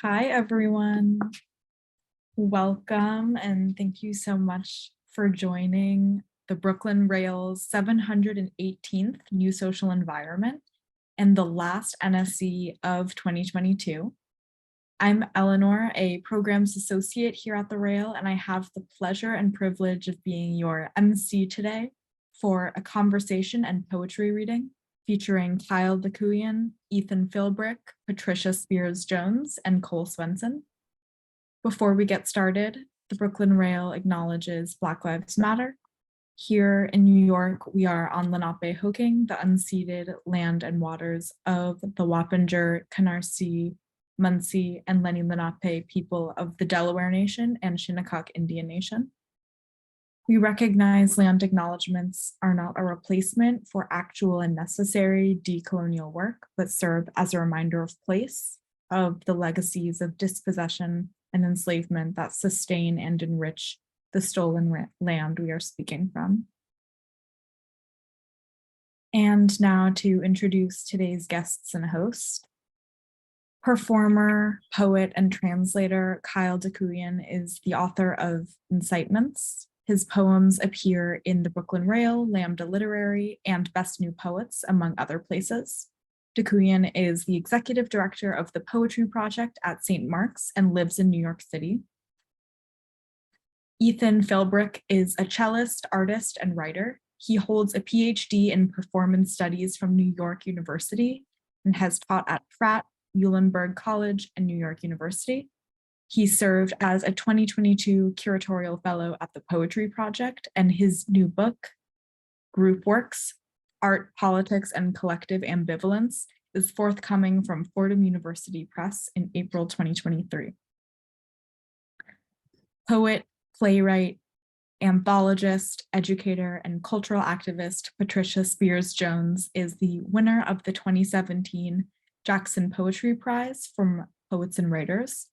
Hi, everyone. Welcome, and thank you so much for joining the Brooklyn Rail's 718th New Social Environment and the last NSE of 2022. I'm Eleanor, a programs associate here at the Rail, and I have the pleasure and privilege of being your MC today for a conversation and poetry reading featuring Kyle Dacuyan, Ethan Philbrick, Patricia Spears Jones, and Cole Swensen. Before we get started, the Brooklyn Rail acknowledges Black Lives Matter. Here in New York, we are on Lenape-Hoking, the unceded land and waters of the Wappinger, Canarsie, Munsee, and Lenni Lenape people of the Delaware Nation and Shinnecock Indian Nation. We recognize land acknowledgements are not a replacement for actual and necessary decolonial work, but serve as a reminder of place, of the legacies of dispossession and enslavement that sustain and enrich the stolen land we are speaking from. And now to introduce today's guests and host. Performer, poet, and translator Kyle Dacuyan is the author of Incitements. His poems appear in the Brooklyn Rail, Lambda Literary, and Best New Poets, among other places. Dacuyan is the executive director of the Poetry Project at St. Mark's and lives in New York City. Ethan Philbrick is a cellist, artist, and writer. He holds a PhD in performance studies from New York University and has taught at Pratt, Muhlenberg College, and New York University. He served as a 2022 curatorial fellow at the Poetry Project, and his new book, Group Works, Art, Politics, and Collective Ambivalence, is forthcoming from Fordham University Press in April 2023. Poet, playwright, anthologist, educator, and cultural activist Patricia Spears Jones is the winner of the 2017 Jackson Poetry Prize from Poets and Writers.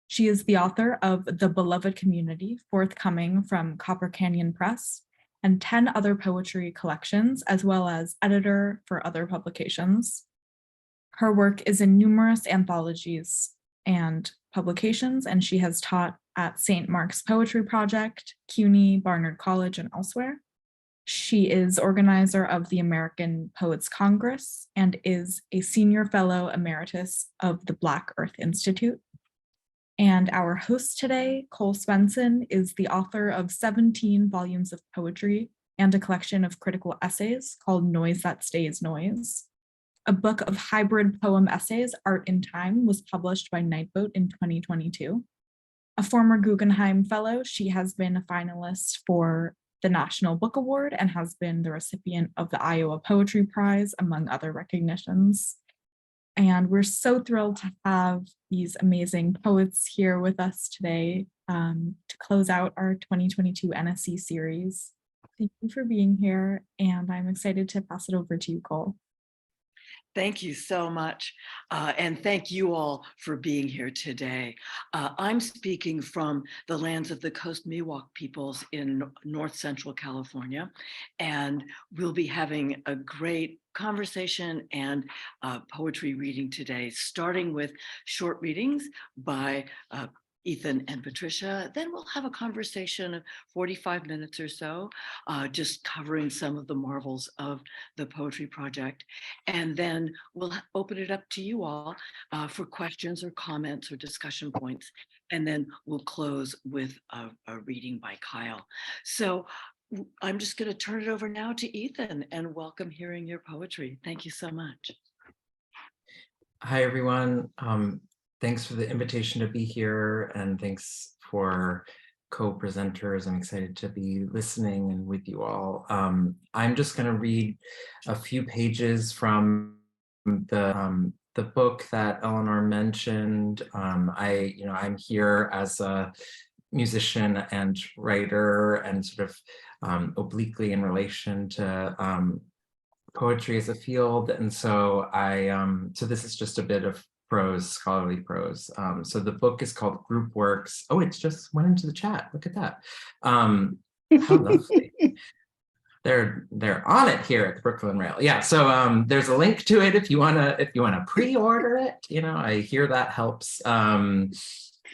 She is the author of The Beloved Community, forthcoming from Copper Canyon Press, and 10 other poetry collections, as well as editor for other publications. Her work is in numerous anthologies and publications, and she has taught at St. Mark's Poetry Project, CUNY, Barnard College, and elsewhere. She is organizer of the American Poets Congress and is a senior fellow emeritus of the Black Earth Institute. And our host today, Cole Swensen, is the author of 17 volumes of poetry and a collection of critical essays called Noise That Stays Noise. A book of hybrid poem essays, Art in Time, was published by Nightboat in 2022. A former Guggenheim Fellow, she has been a finalist for the National Book Award and has been the recipient of the Iowa Poetry Prize, among other recognitions. And we're so thrilled to have these amazing poets here with us today to close out our 2022 NSE series. Thank you for being here, and I'm excited to pass it over to you, Cole. Thank you so much, and thank you all for being here today. I'm speaking from the lands of the Coast Miwok peoples in North Central California, and we'll be having a great conversation and poetry reading today, starting with short readings by Ethan and Patricia. Then we'll have a conversation of 45 minutes or so, just covering some of the marvels of the Poetry Project. And then we'll open it up to you all for questions or comments or discussion points. And then we'll close with a reading by Kyle. So I'm just going to turn it over now to Ethan and welcome hearing your poetry. Thank you so much. Hi, everyone. Thanks for the invitation to be here, and thanks for co-presenters. I'm excited to be listening and with you all. I'm just going to read a few pages from the book that Eleanor mentioned. I'm here as a musician and writer, and sort of obliquely in relation to poetry as a field, and so so this is just a bit of prose, scholarly prose. So the book is called Group Works. Oh, it just went into the chat. Look at that. How lovely. they're on it here at the Brooklyn Rail. Yeah, so there's a link to it if you wanna pre-order it. I hear that helps. I'm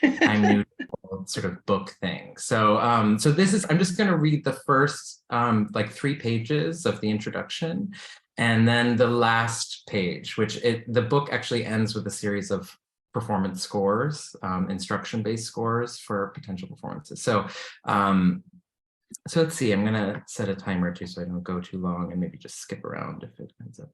new to the whole sort of book thing. So I'm just gonna read the first like 3 pages of the introduction, and then the last page, the book actually ends with a series of performance scores, instruction-based scores for potential performances. So let's see, I'm gonna set a timer too so I don't go too long and maybe just skip around if it ends up.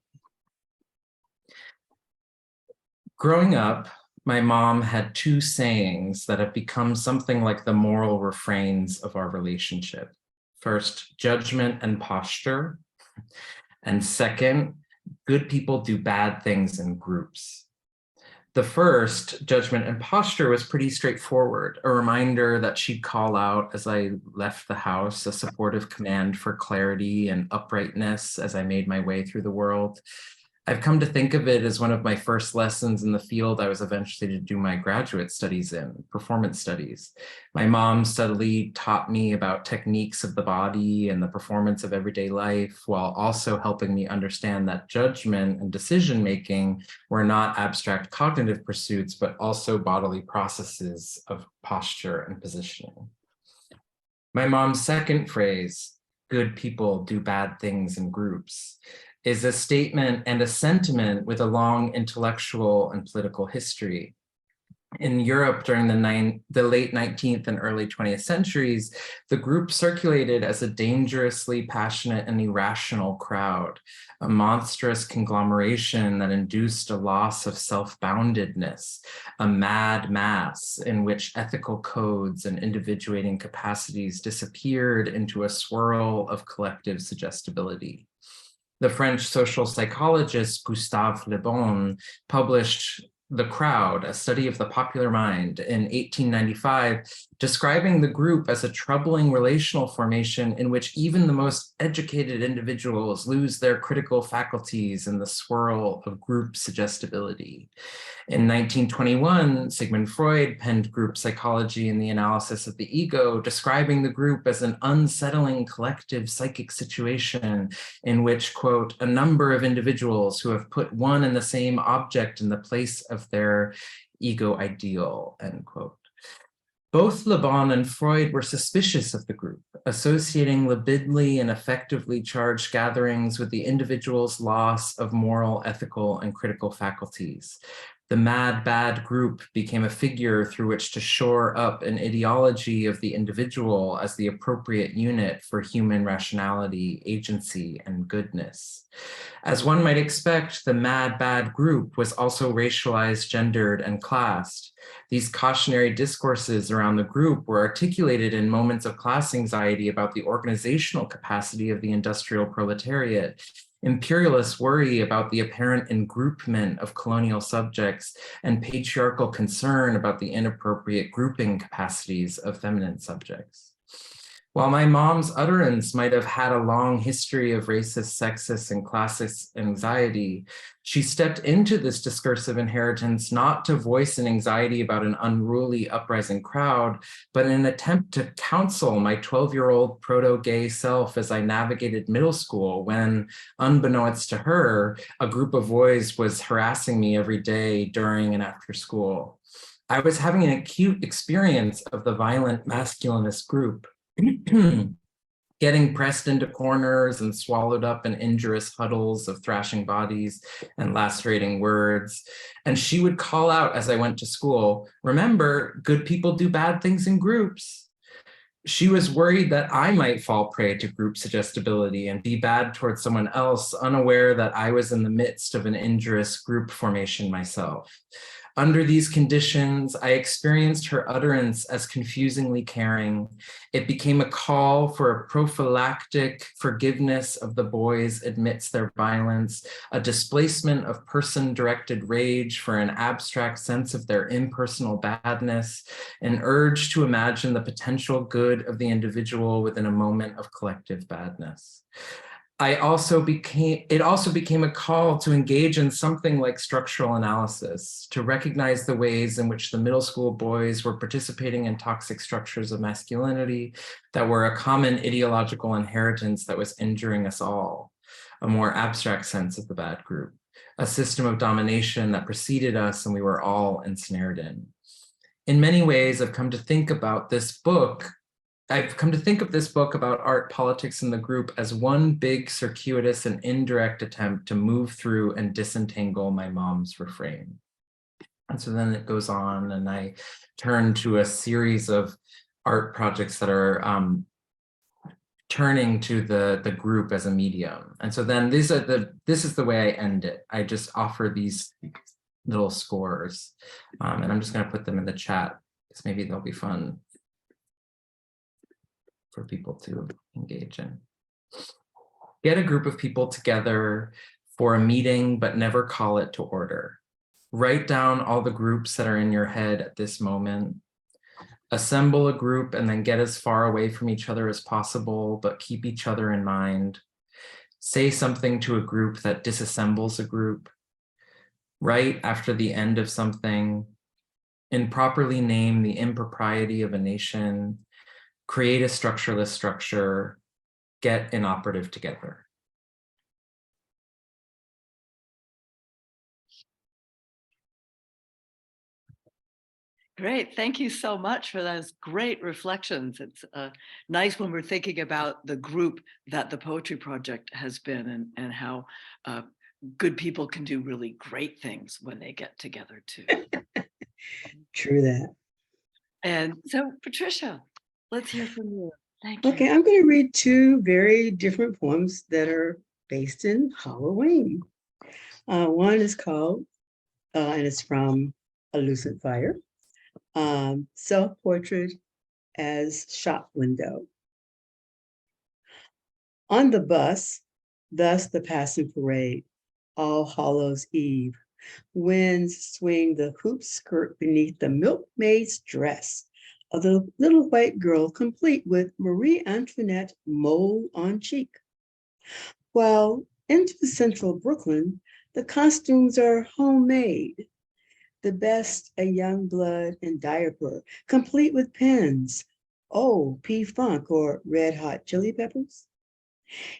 Growing up, my mom had 2 sayings that have become something like the moral refrains of our relationship. First, judgment and posture. And second, good people do bad things in groups. The first, judgment and posture, was pretty straightforward, a reminder that she'd call out as I left the house, a supportive command for clarity and uprightness as I made my way through the world. I've come to think of it as one of my first lessons in the field I was eventually to do my graduate studies in, performance studies. My mom subtly taught me about techniques of the body and the performance of everyday life, while also helping me understand that judgment and decision-making were not abstract cognitive pursuits, but also bodily processes of posture and positioning. My mom's second phrase, good people do bad things in groups, is a statement and a sentiment with a long intellectual and political history. In Europe during the late 19th and early 20th centuries, the group circulated as a dangerously passionate and irrational crowd, a monstrous conglomeration that induced a loss of self-boundedness, a mad mass in which ethical codes and individuating capacities disappeared into a swirl of collective suggestibility. The French social psychologist Gustave Le Bon published The Crowd, a study of the popular mind, in 1895, describing the group as a troubling relational formation in which even the most educated individuals lose their critical faculties in the swirl of group suggestibility. In 1921, Sigmund Freud penned Group Psychology and the Analysis of the Ego, describing the group as an unsettling collective psychic situation in which, quote, a number of individuals who have put one and the same object in the place of their ego ideal, end quote. Both Le Bon and Freud were suspicious of the group, associating libidinally and effectively charged gatherings with the individual's loss of moral, ethical, and critical faculties. The mad, bad group became a figure through which to shore up an ideology of the individual as the appropriate unit for human rationality, agency, and goodness. As one might expect, the mad, bad group was also racialized, gendered, and classed. These cautionary discourses around the group were articulated in moments of class anxiety about the organizational capacity of the industrial proletariat, imperialist worry about the apparent engroupment of colonial subjects, and patriarchal concern about the inappropriate grouping capacities of feminine subjects. While my mom's utterance might have had a long history of racist, sexist, and classist anxiety, she stepped into this discursive inheritance not to voice an anxiety about an unruly uprising crowd, but in an attempt to counsel my 12-year-old proto-gay self as I navigated middle school when, unbeknownst to her, a group of boys was harassing me every day during and after school. I was having an acute experience of the violent masculinist group, getting pressed into corners and swallowed up in injurious huddles of thrashing bodies and lacerating words. And she would call out as I went to school, remember, good people do bad things in groups. She was worried that I might fall prey to group suggestibility and be bad towards someone else, unaware that I was in the midst of an injurious group formation myself. Under these conditions, I experienced her utterance as confusingly caring. It became a call for a prophylactic forgiveness of the boys amidst their violence, a displacement of person-directed rage for an abstract sense of their impersonal badness, an urge to imagine the potential good of the individual within a moment of collective badness. it also became a call to engage in something like structural analysis, to recognize the ways in which the middle school boys were participating in toxic structures of masculinity that were a common ideological inheritance that was injuring us all, a more abstract sense of the bad group, a system of domination that preceded us and we were all ensnared in. In many ways, I've come to think of this book about art, politics, and the group as one big circuitous and indirect attempt to move through and disentangle my mom's refrain. And so then it goes on, and I turn to a series of art projects that are turning to the group as a medium. And so then this is the way I end it. I just offer these little scores, and I'm just going to put them in the chat because maybe they'll be fun for people to engage in. Get a group of people together for a meeting, but never call it to order. Write down all the groups that are in your head at this moment. Assemble a group and then get as far away from each other as possible, but keep each other in mind. Say something to a group that disassembles a group. Write after the end of something. Improperly name the impropriety of a nation. Create a structureless structure, get inoperative together. Great, thank you so much for those great reflections. It's nice when we're thinking about the group that the Poetry Project has been, and how good people can do really great things when they get together too. True that. And so, Patricia, let's hear from you. Thank you. Okay, I'm going to read two very different poems that are based in Halloween. One is called, and it's from A Lucent Fire, Self-Portrait as Shop Window. On the bus, thus the passing parade, All Hallows Eve, winds swing the hoop skirt beneath the milkmaid's dress of the little white girl, complete with Marie Antoinette mole on cheek. While into central Brooklyn, the costumes are homemade. The best a young blood in diaper, complete with pins. Oh, P-Funk or Red Hot Chili Peppers.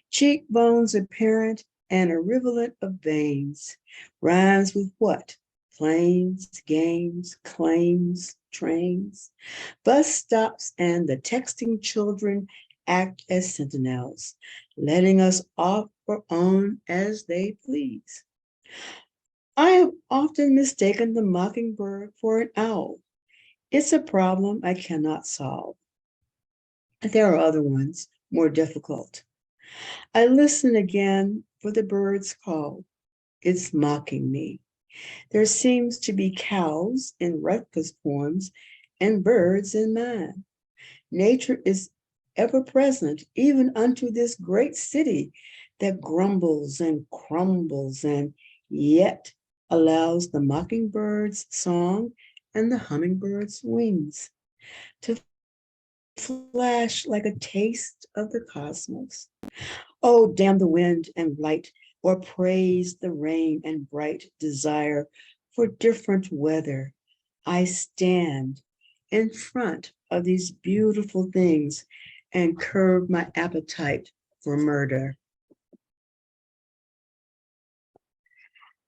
Cheekbones apparent and a rivulet of veins. Rhymes with what? Planes, games, claims, trains. Bus stops and the texting children act as sentinels, letting us off or on as they please. I have often mistaken the mockingbird for an owl. It's a problem I cannot solve. There are other ones, more difficult. I listen again for the bird's call. It's mocking me. There seems to be cows in Rutgers poems and birds in mine. Nature is ever present, even unto this great city that grumbles and crumbles and yet allows the mockingbird's song and the hummingbird's wings to flash like a taste of the cosmos. Oh, damn the wind and light, or praise the rain and bright desire for different weather. I stand in front of these beautiful things and curb my appetite for murder.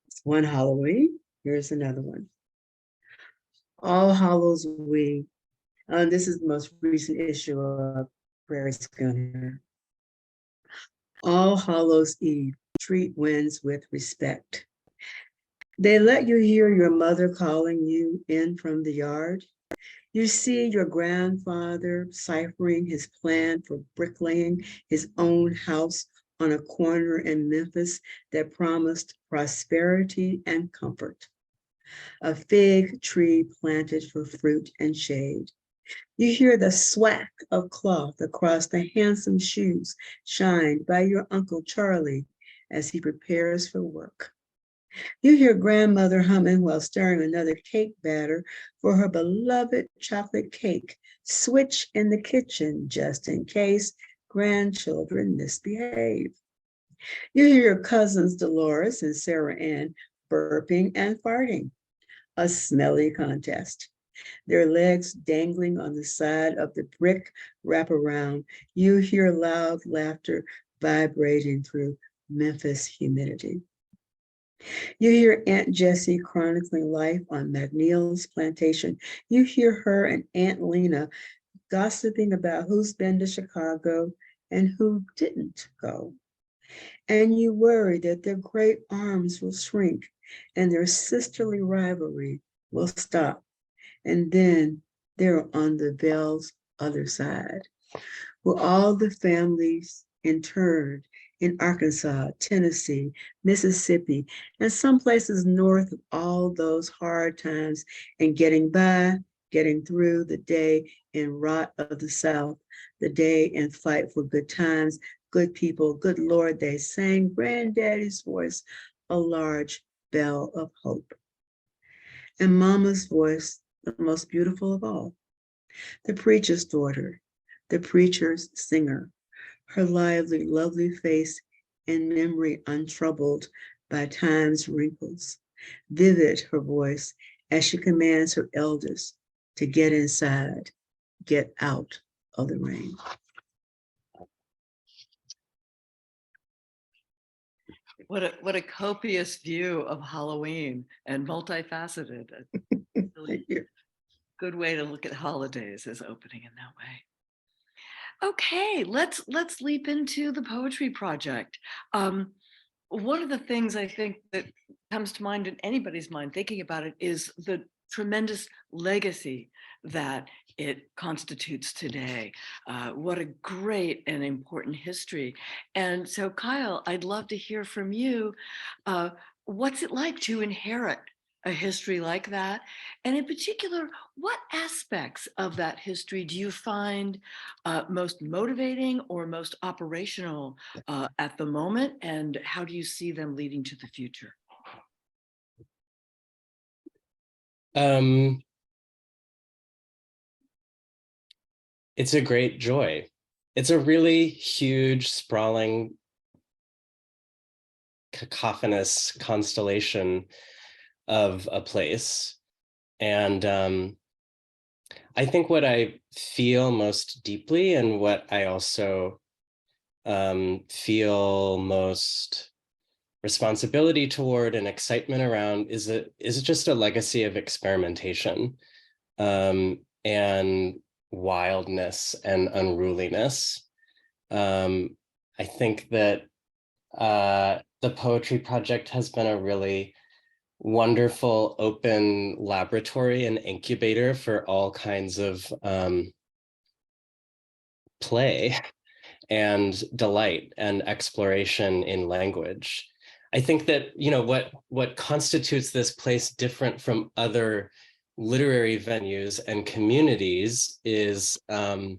It's one Halloween. Here's another one. All Hallows Week. This is the most recent issue of Prairie Schooner. All Hallows Eve, treat winds with respect. They let you hear your mother calling you in from the yard. You see your grandfather ciphering his plan for bricklaying his own house on a corner in Memphis that promised prosperity and comfort. A fig tree planted for fruit and shade. You hear the swack of cloth across the handsome shoes shined by your Uncle Charlie as he prepares for work. You hear grandmother humming while stirring another cake batter for her beloved chocolate cake, switch in the kitchen just in case grandchildren misbehave. You hear your cousins Dolores and Sarah Ann burping and farting, a smelly contest. Their legs dangling on the side of the brick wraparound. You hear loud laughter vibrating through Memphis humidity. You hear Aunt Jessie chronicling life on McNeil's plantation. You hear her and Aunt Lena gossiping about who's been to Chicago and who didn't go. And you worry that their great arms will shrink and their sisterly rivalry will stop. And then they're on the veil's other side, where all the families interned in Arkansas, Tennessee, Mississippi, and some places north of all those hard times and getting by, getting through the day in rot of the South, the day in fight for good times, good people, good Lord, they sang Granddaddy's voice, a large bell of hope. And Mama's voice, the most beautiful of all, the preacher's daughter, the preacher's singer, her lively, lovely face in memory untroubled by time's wrinkles, vivid her voice as she commands her elders to get inside, get out of the rain. What a copious view of Halloween and multifaceted. Really good way to look at holidays as opening in that way. Okay, let's leap into the Poetry Project. One of the things I think that comes to mind in anybody's mind thinking about it is the tremendous legacy that it constitutes today. What a great and important history. And so Kyle, I'd love to hear from you. What's it like to inherit a history like that? And in particular, what aspects of that history do you find most motivating or most operational at the moment? And how do you see them leading to the future? It's a great joy. It's a really huge, sprawling, cacophonous constellation of a place. And I think what I feel most deeply and what I also feel most responsibility toward and excitement around is just a legacy of experimentation and wildness and unruliness. I think that the Poetry Project has been a really wonderful open laboratory and incubator for all kinds of play and delight and exploration in language. I think that, you know, what constitutes this place different from other literary venues and communities is that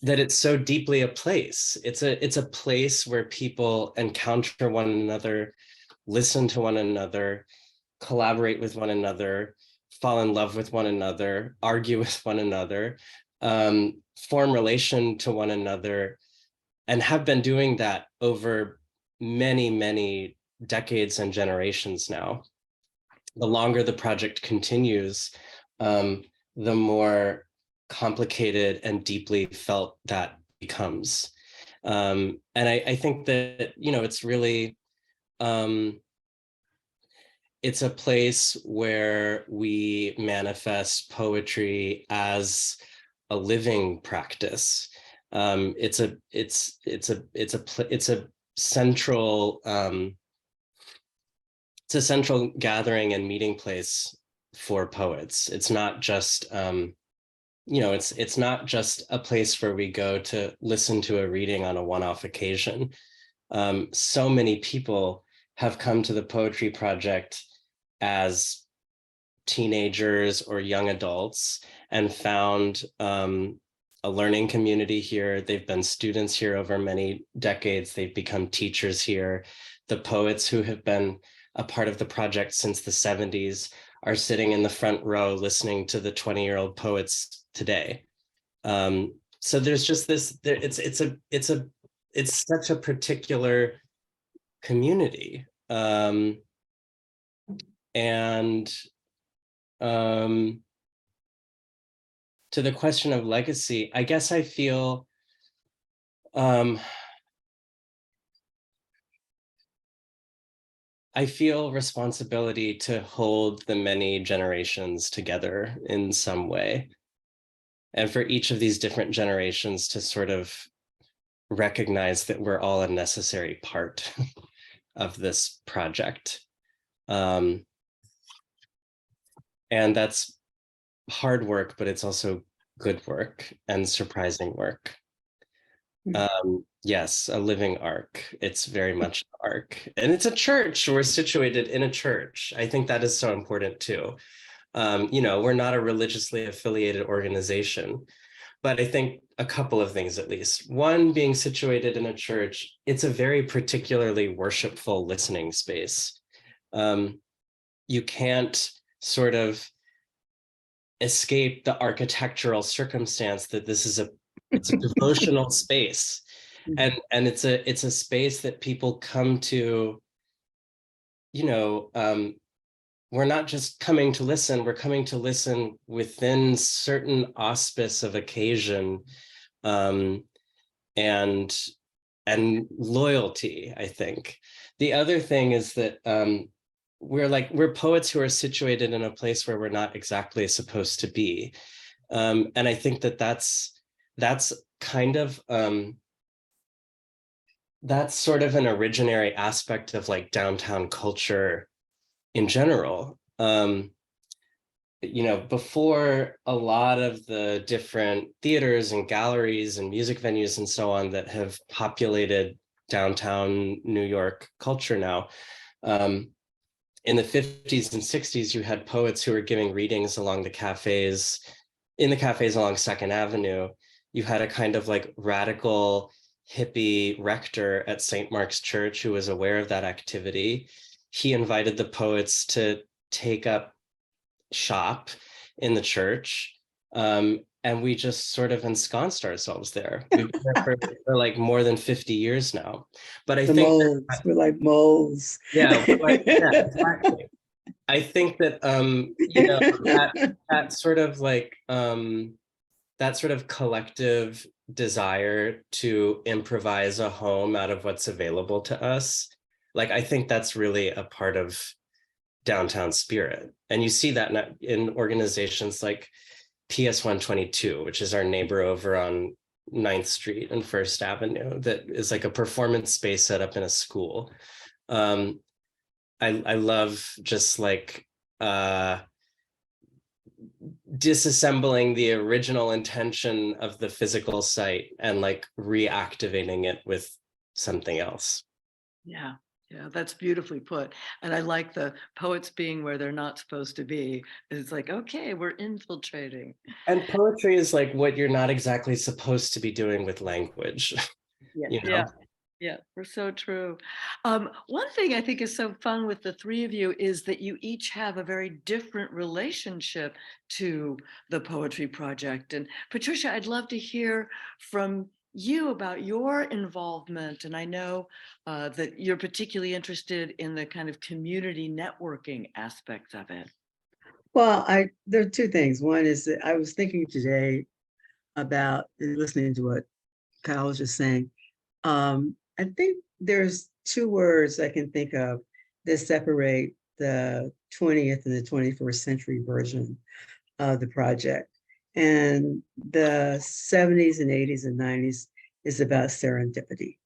it's so deeply a place. It's a place where people encounter one another, listen to one another, collaborate with one another, fall in love with one another, argue with one another, form relation to one another, and have been doing that over many, many decades and generations now. The longer the project continues, the more complicated and deeply felt that becomes. And I think that, you know, it's really, it's a place where we manifest poetry as a living practice. It's a central gathering and meeting place for poets. It's not just you know, it's not just a place where we go to listen to a reading on a one-off occasion. So many people have come to the Poetry Project as teenagers or young adults and found a learning community here. They've been students here over many decades. They've become teachers here. The poets who have been a part of the project since the 70s are sitting in the front row listening to the 20-year-old poets today. So there's just this, it's such a particular community. And to the question of legacy, I guess I feel responsibility to hold the many generations together in some way. And for each of these different generations to sort of recognize that we're all a necessary part of this project. And that's hard work, but it's also good work and surprising work. Yes, a living arc. It's very much an arc. And it's a church. We're situated in a church. I think that is so important too. We're not a religiously affiliated organization, but I think a couple of things at least. One, being situated in a church, it's a very particularly worshipful listening space. You can't sort of escape the architectural circumstance that this is it's a devotional space, and it's a space that people come to. We're not just coming to listen, we're coming to listen within certain auspice of occasion, and loyalty, I think. The other thing is that we're poets who are situated in a place where we're not exactly supposed to be. And I think that's kind of that's sort of an originary aspect of like downtown culture in general. Before a lot of the different theaters and galleries and music venues and so on that have populated downtown New York culture now, in the 50s and 60s, you had poets who were giving readings along the cafes, along Second Avenue. You had a kind of like radical hippie rector at St. Mark's Church who was aware of that activity. He invited the poets to take up shop in the church. And we just sort of ensconced ourselves there. We've been there for like more than 50 years now. But I think we're like moles. Yeah, exactly. I think that that sort of like that sort of collective desire to improvise a home out of what's available to us, like I think that's really a part of downtown spirit. And you see that in organizations like PS 122, which is our neighbor over on 9th Street and First Avenue, that is like a performance space set up in a school. I love just like disassembling the original intention of the physical site and like reactivating it with something else. Yeah, that's beautifully put. And I like the poets being where they're not supposed to be. It's like, okay, we're infiltrating. And poetry is like what you're not exactly supposed to be doing with language. Yeah, we're so true. One thing I think is so fun with the three of you is that you each have a very different relationship to the Poetry Project. And Patricia, I'd love to hear from you about your involvement. And I know that you're particularly interested in the kind of community networking aspects of it. Well, there are two things. One is that I was thinking today about listening to what Kyle was just saying. I think there's two words I can think of that separate the 20th and the 21st century version of the project. And the 70s and 80s and 90s is about serendipity,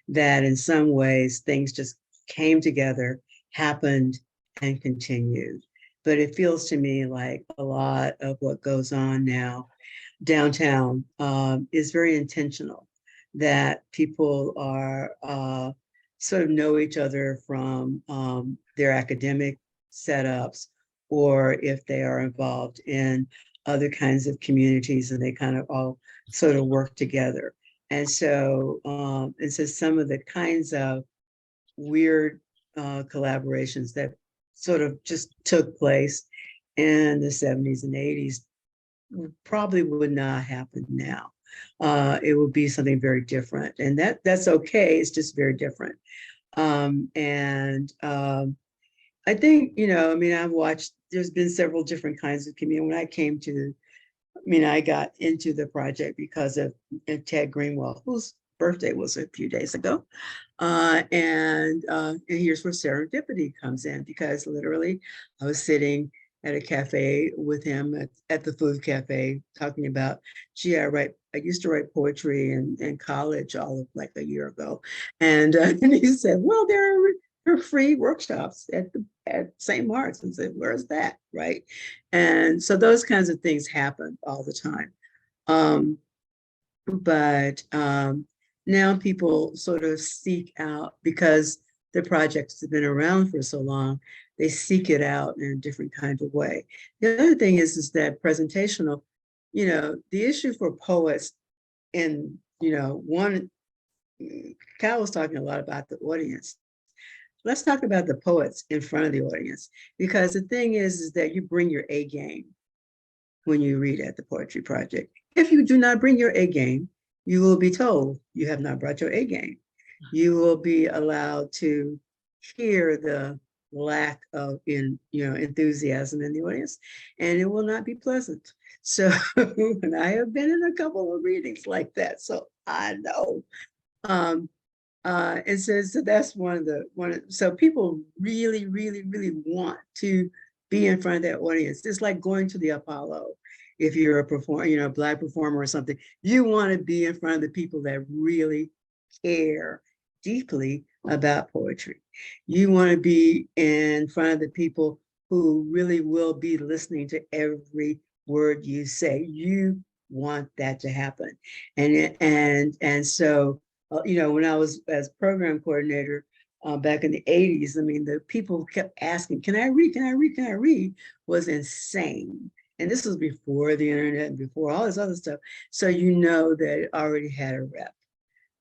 that in some ways things just came together, happened, and continued. But it feels to me like a lot of what goes on now downtown is very intentional, that people are sort of know each other from their academic setups, or if they are involved in other kinds of communities and they kind of all sort of work together. And so some of the kinds of weird collaborations that sort of just took place in the 70s and 80s probably would not happen now. It would be something very different, and that's okay. It's just very different. I think, I mean, I've watched, there's been several different kinds of community. When I came to, I got into the project because of Ted Greenwell, whose birthday was a few days ago. And here's where serendipity comes in, because literally I was sitting at a cafe with him at the food cafe talking about, gee, I used to write poetry in college all of like a year ago. And, and he said, well, there are free workshops at St. Mark's. And said, where's that? Right. And so those kinds of things happen all the time. But now people sort of seek out, because the projects have been around for so long, they seek it out in a different kind of way. The other thing is that presentational, the issue for poets, and one, Kyle was talking a lot about the audience. Let's talk about the poets in front of the audience, because the thing is that you bring your A game when you read at the Poetry Project. If you do not bring your A game, you will be told you have not brought your A game. You will be allowed to hear the lack of enthusiasm in the audience, and it will not be pleasant. So, and I have been in a couple of readings like that, so I know. And so that's so people really, really, really want to be in front of that audience. It's like going to the Apollo. If you're a performer, a Black performer or something, you want to be in front of the people that really care deeply about poetry. You want to be in front of the people who really will be listening to every word you say. You want that to happen. And so, when I was as program coordinator back in the 80s, I mean, the people kept asking, can I read? Can I read? Can I read? Was insane. And this was before the internet and before all this other stuff. So that it already had a rep.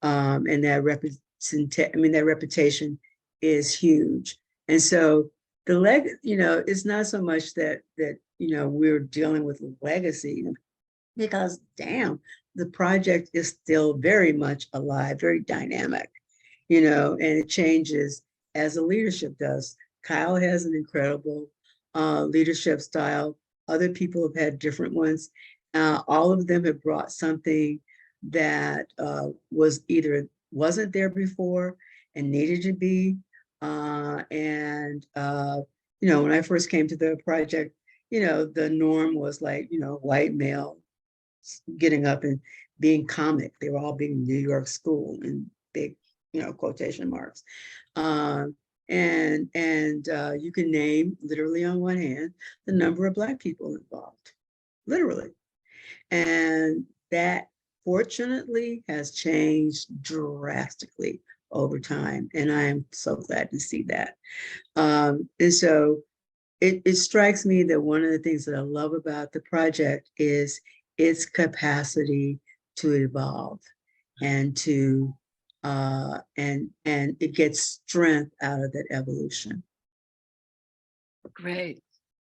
And that that reputation is huge. And so it's not so much that we're dealing with legacy, because damn, the project is still very much alive, very dynamic, and it changes as the leadership does. Kyle has an incredible leadership style. Other people have had different ones. All of them have brought something that wasn't there before and needed to be. When I first came to the project, the norm was like, white male getting up and being comic. They were all being New York school in big, quotation marks. And you can name literally on one hand the number of Black people involved, literally. And that fortunately has changed drastically over time. And I am so glad to see that. And so it strikes me that one of the things that I love about the project is its capacity to evolve and to and it gets strength out of that evolution. Great.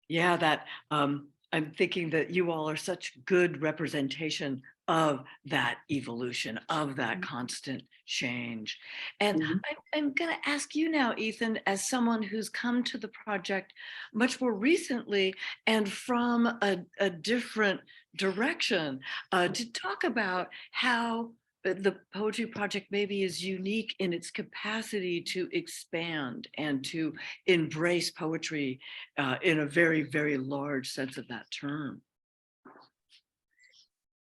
Yeah, that I'm thinking that you all are such good representation of that evolution, of that constant change. And I'm going to ask you now, Ethan, as someone who's come to the project much more recently and from a different direction, to talk about how the Poetry Project maybe is unique in its capacity to expand and to embrace poetry in a very, very large sense of that term.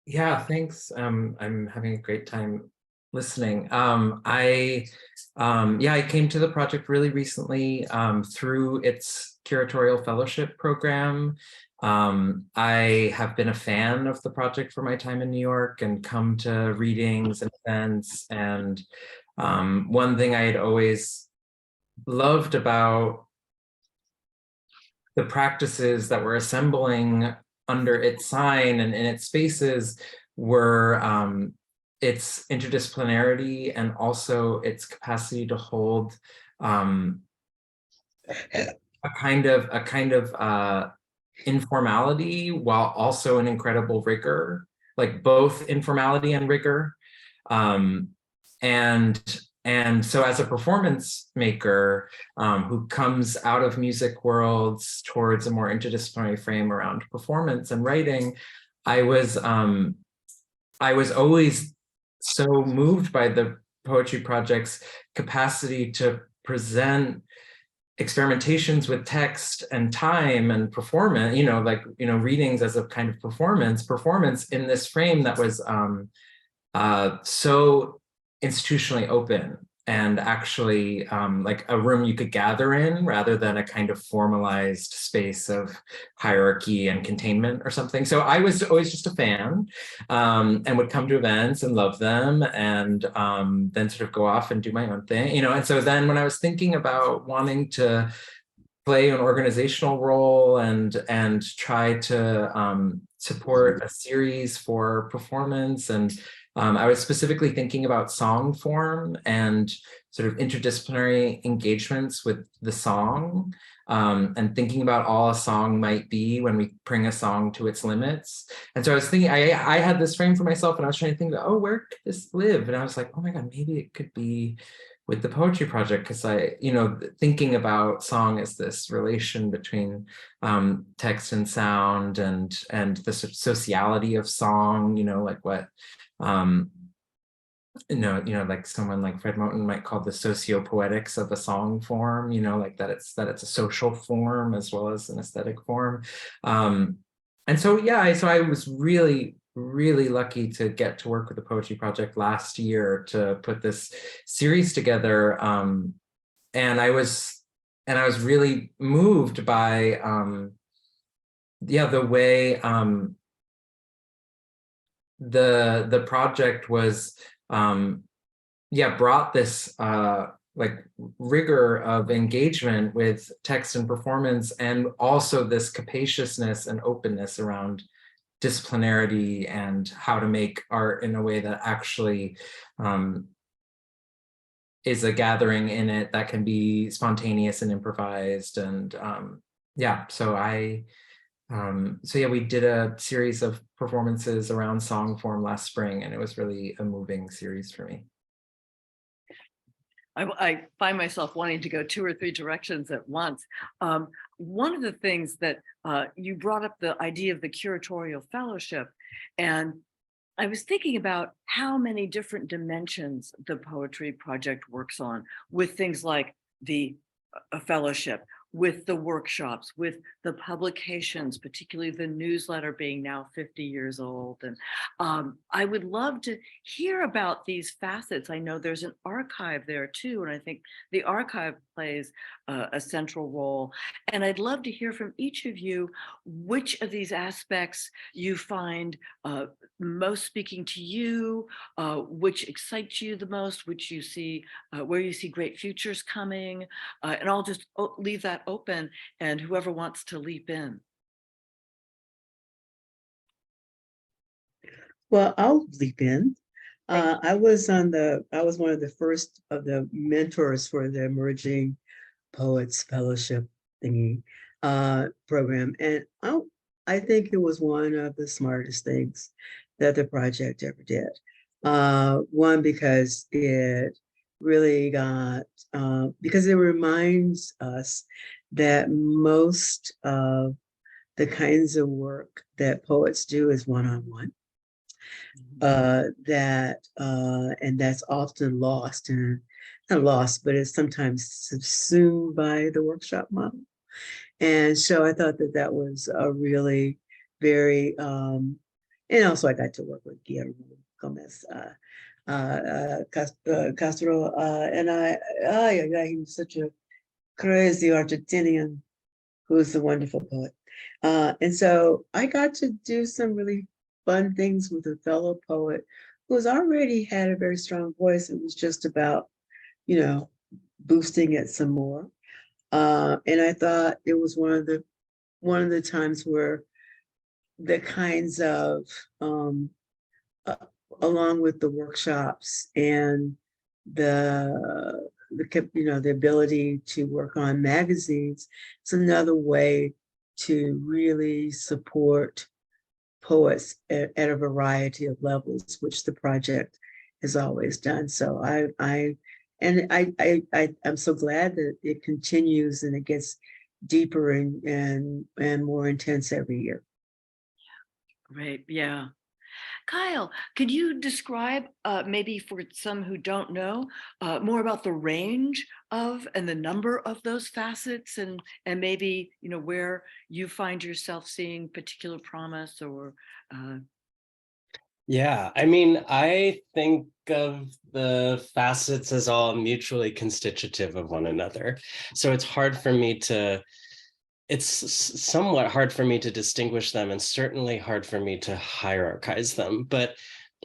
Yeah, thanks. I'm having a great time listening. I came to the project really recently through its curatorial fellowship program. I have been a fan of the project for my time in New York and come to readings and events. And one thing I had always loved about the practices that were assembling under its sign and in its spaces were its interdisciplinarity and also its capacity to hold a kind of informality while also an incredible rigor, like both informality and rigor. And And so as a performance maker who comes out of music worlds towards a more interdisciplinary frame around performance and writing, I was always so moved by the Poetry Project's capacity to present experimentations with text and time and performance, readings as a kind of performance in this frame that was so institutionally open and actually like a room you could gather in rather than a kind of formalized space of hierarchy and containment or something. So I was always just a fan and would come to events and love them and then sort of go off and do my own thing, and so then when I was thinking about wanting to play an organizational role and try to support a series for performance, and I was specifically thinking about song form and sort of interdisciplinary engagements with the song, and thinking about all a song might be when we bring a song to its limits. And so I was thinking, I had this frame for myself and I was trying to think about, oh, where could this live? And I was like, oh my God, maybe it could be with the Poetry Project, because thinking about song as this relation between text and sound and the sociality of song, like what like someone like Fred Moten might call the socio-poetics of a song form, like that it's a social form as well as an aesthetic form. And so, so I was really lucky to get to work with the Poetry Project last year to put this series together. And I was really moved by the way the project was brought this like rigor of engagement with text and performance, and also this capaciousness and openness around disciplinarity and how to make art in a way that actually is a gathering in it that can be spontaneous and improvised. And we did a series of performances around song form last spring, and it was really a moving series for me. I find myself wanting to go 2 or 3 directions at once. One of the things that you brought up, the idea of the curatorial fellowship, and I was thinking about how many different dimensions the Poetry Project works on, with things like the fellowship, with the workshops, with the publications, particularly the newsletter being now 50 years old. And I would love to hear about these facets. I know there's an archive there too, and I think the archive plays a central role. And I'd love to hear from each of you which of these aspects you find most speaking to you, which excites you the most, which you see, where you see great futures coming, and I'll just leave that open, and whoever wants to leap in. Well, I'll leap in. I was one of the first of the mentors for the Emerging Poets Fellowship thingy program, and I think it was one of the smartest things that the project ever did. One, because it really because it reminds us that most of the kinds of work that poets do is one-on-one. And that's often lost, and not lost, but it's sometimes subsumed by the workshop model. And so I thought that was a really very, and also I got to work with Guillermo Gomez Castro, and he was such a crazy Argentinian who's a wonderful poet. And so I got to do some really fun things with a fellow poet who's already had a very strong voice. It was just about, boosting it some more. And I thought it was one of the times where the kinds of, along with the workshops and the ability to work on magazines, it's another way to really support poets at a variety of levels, which the project has always done. So I And I'm so glad that it continues and it gets deeper and more intense every year. Great. Yeah. Kyle, could you describe, maybe for some who don't know, more about the range of and the number of those facets, and maybe, you know, where you find yourself seeing particular promise or Yeah, I mean, I think of the facets as all mutually constitutive of one another. So it's somewhat hard for me to distinguish them, and certainly hard for me to hierarchize them. But,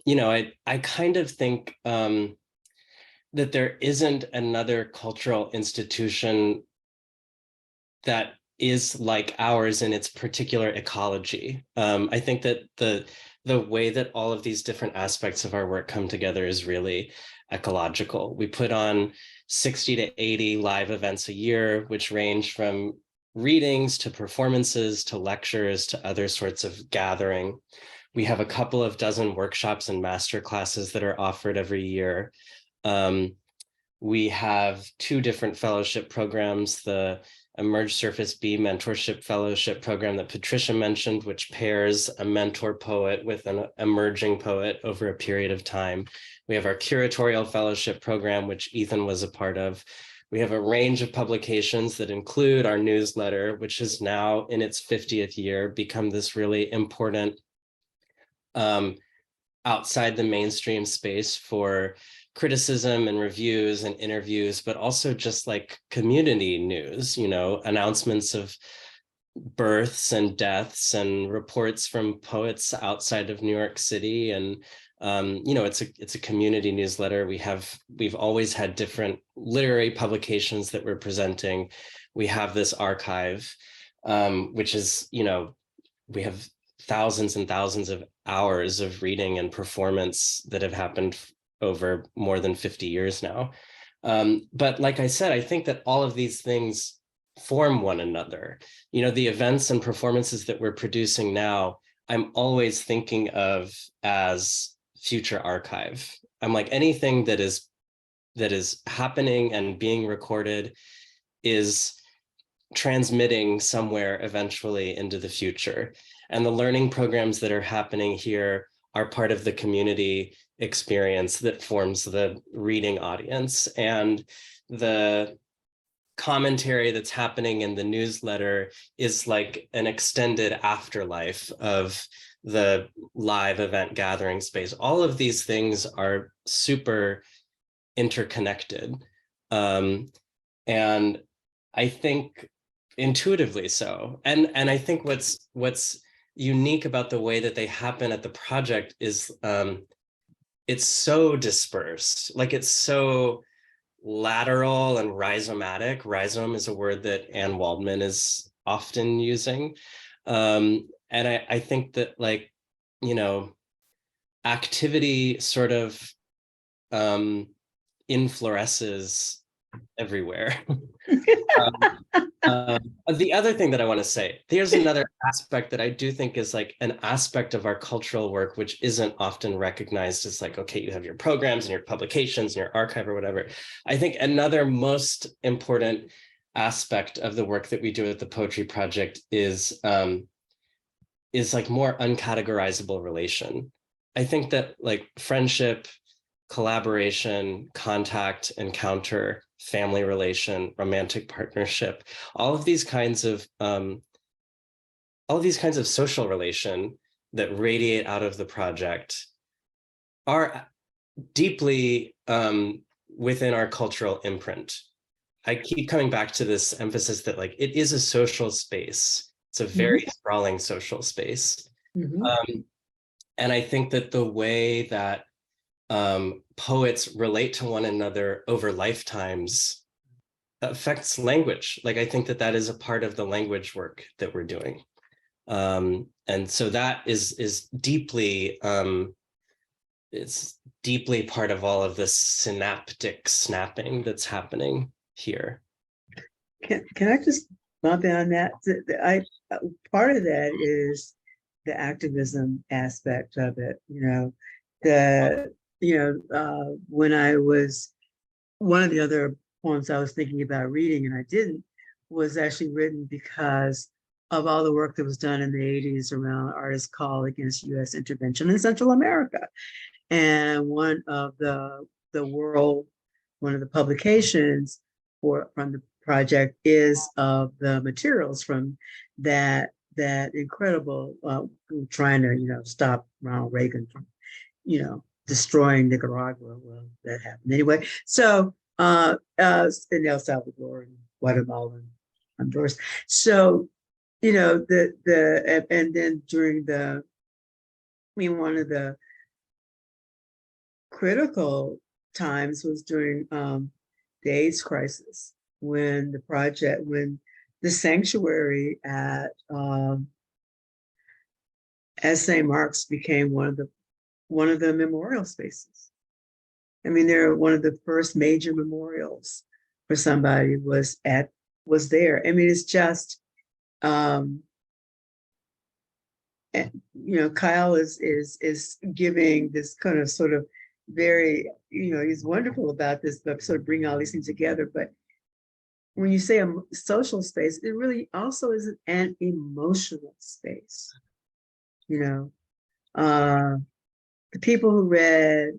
you know, I kind of think that there isn't another cultural institution that is like ours in its particular ecology. I think that the way that all of these different aspects of our work come together is really ecological. We put on 60 to 80 live events a year, which range from readings to performances to lectures to other sorts of gathering. We have a couple of dozen workshops and master classes that are offered every year. We have 2 different fellowship programs, the Emerge Surface B Mentorship Fellowship Program that Patricia mentioned, which pairs a mentor poet with an emerging poet over a period of time. We have our Curatorial Fellowship Program, which Ethan was a part of. We have a range of publications that include our newsletter, which is now in its 50th year, become this really important outside the mainstream space for criticism and reviews and interviews, but also just like community news, you know, announcements of births and deaths and reports from poets outside of New York City. And you know, it's a community newsletter. We've always had different literary publications that we're presenting. We have this archive, which is, you know, we have thousands and thousands of hours of reading and performance that have happened over more than 50 years now. But like I said, I think that all of these things form one another. You know, the events and performances that we're producing now, I'm always thinking of as future archive. I'm like, anything that is happening and being recorded is transmitting somewhere eventually into the future. And the learning programs that are happening here are part of the community experience that forms the reading audience. And the commentary that's happening in the newsletter is like an extended afterlife of the live event gathering space. All of these things are super interconnected. And I think intuitively so. And I think what's unique about the way that they happen at the project is it's so dispersed, like it's so lateral and rhizomatic. Rhizome is a word that Anne Waldman is often using. And I think that, like, you know, activity sort of infloresces everywhere. The other thing that I want to say, there's another aspect that I do think is like an aspect of our cultural work, which isn't often recognized as like, okay, you have your programs and your publications and your archive or whatever. I think another most important aspect of the work that we do at the Poetry Project is like more uncategorizable relation. I think that like friendship, collaboration, contact, encounter, family relation, romantic partnership, all of these kinds of social relation that radiate out of the project are deeply within our cultural imprint. I keep coming back to this emphasis that like it is a social space. It's a very sprawling social space. And I think that the way that poets relate to one another over lifetimes affects language. Like, I think that that is a part of the language work that we're doing. And so that is deeply, it's deeply part of all of this synaptic snapping that's happening here. Can I just bump in on that? Part of that is the activism aspect of it. You know, when I was one of the other poems I was thinking about reading and I didn't was actually written because of all the work that was done in the 80s around artists' call against US intervention in Central America. And one of the publications from the project is of the materials from that incredible trying to stop Ronald Reagan from destroying Nicaragua. Well, that happened anyway. So in El Salvador and Guatemala and Honduras. So and then during one of the critical times was during the AIDS crisis, when the sanctuary at St. Mark's became one of the memorial spaces. I mean, they're one of the first major memorials for somebody was there. I mean, it's just, Kyle is giving this kind of sort of very, he's wonderful about this, but sort of bring all these things together. But when you say a social space, it really also is an emotional space. The people who read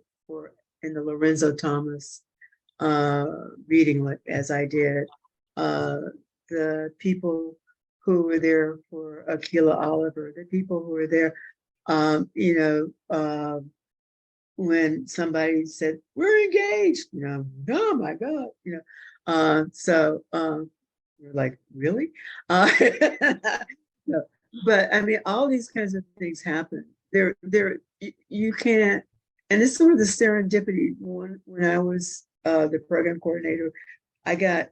in the Lorenzo Thomas reading, as I did, the people who were there for Akila Oliver, the people who were there, when somebody said, "We're engaged," oh my God, so we're like, really? No. But I mean, all these kinds of things happen. You can't, and it's sort of the serendipity. When I was the program coordinator, I'm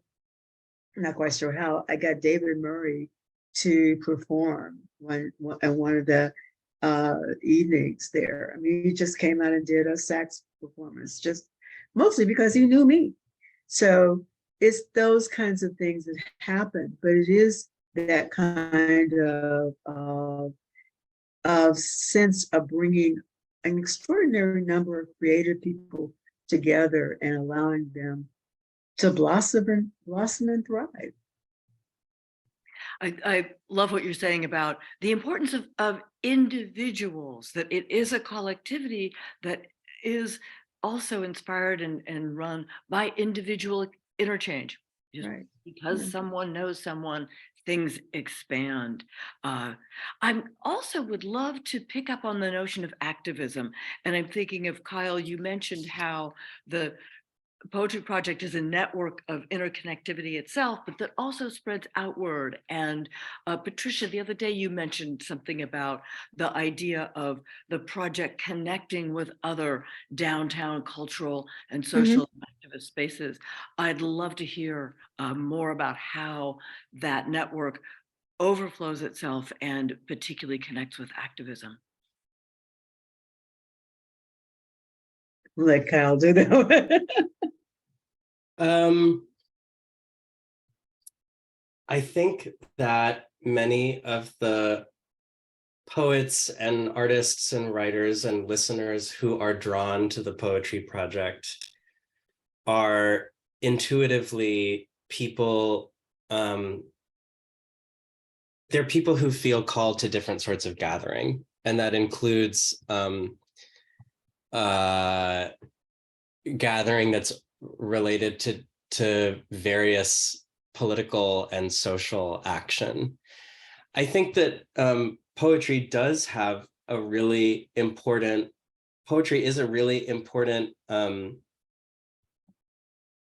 not quite sure how, I got David Murray to perform one of the evenings there. I mean, he just came out and did a sax performance, just mostly because he knew me. So it's those kinds of things that happen, but it is that kind of sense of bringing an extraordinary number of creative people together and allowing them to blossom and thrive. I love what you're saying about the importance of individuals, that it is a collectivity that is also inspired and run by individual interchange. Just Right. because someone knows someone, things expand. I also would love to pick up on the notion of activism. And I'm thinking of, Kyle, you mentioned how the Poetry Project is a network of interconnectivity itself, but that also spreads outward. And Patricia, the other day you mentioned something about the idea of the project connecting with other downtown cultural and social activist spaces. I'd love to hear more about how that network overflows itself and particularly connects with activism. Let Kyle do that. I think that many of the poets and artists and writers and listeners who are drawn to the Poetry Project are intuitively people, they're people who feel called to different sorts of gathering. And that includes gathering that's related to various political and social action. I think that poetry is a really important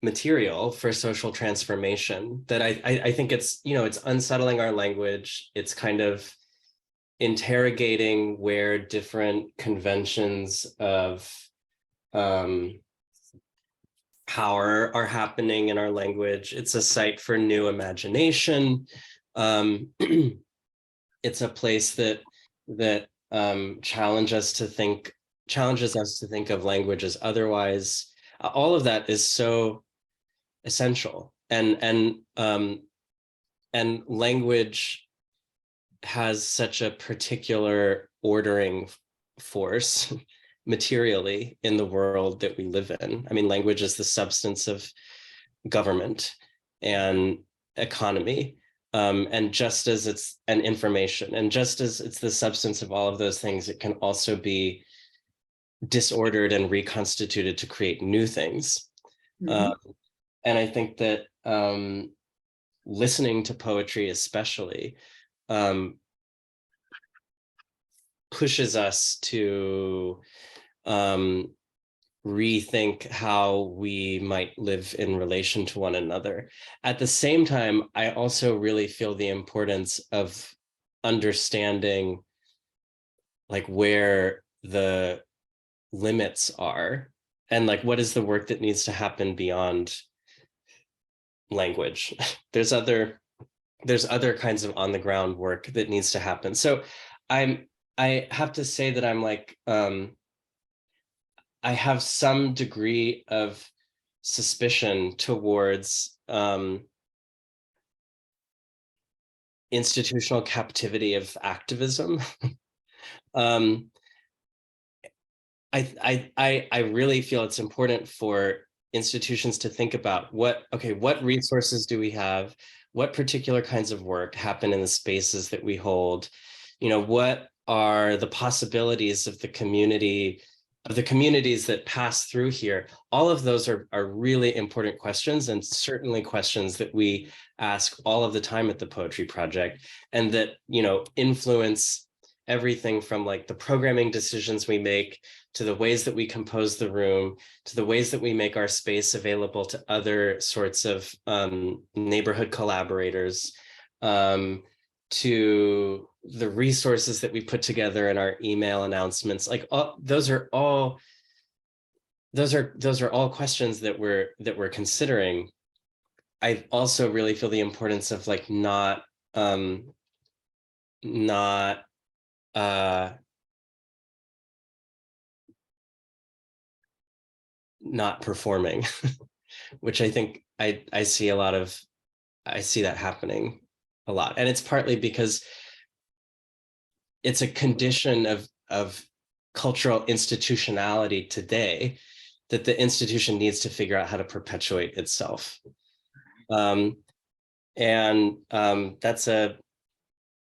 material for social transformation, that I think it's unsettling our language. It's kind of interrogating where different conventions of power are happening in our language. It's a site for new imagination. It's a place that challenges us to think of language as otherwise. All of that is so essential, and language has such a particular ordering force materially in the world that we live in. I mean, language is the substance of government and economy. And just as it's an information, and just as it's the substance of all of those things, it can also be disordered and reconstituted to create new things. And I think that listening to poetry especially pushes us to rethink how we might live in relation to one another. At the same time, I also really feel the importance of understanding like where the limits are and like what is the work that needs to happen beyond language. There's other kinds of on the ground work that needs to happen. So I have to say that I'm like I have some degree of suspicion towards institutional captivity of activism. I really feel it's important for institutions to think about what resources do we have? What particular kinds of work happen in the spaces that we hold? You know, what are the possibilities of the community, of the communities that pass through here? All of those are really important questions, and certainly questions that we ask all of the time at the Poetry Project, and that, you know, influence everything from like the programming decisions we make, to the ways that we compose the room, to the ways that we make our space available to other sorts of neighborhood collaborators, to the resources that we put together in our email announcements. Like those are all questions that we're considering. I also really feel the importance of like not performing, which I think I see that happening a lot. And it's partly because it's a condition of cultural institutionality today that the institution needs to figure out how to perpetuate itself. That's an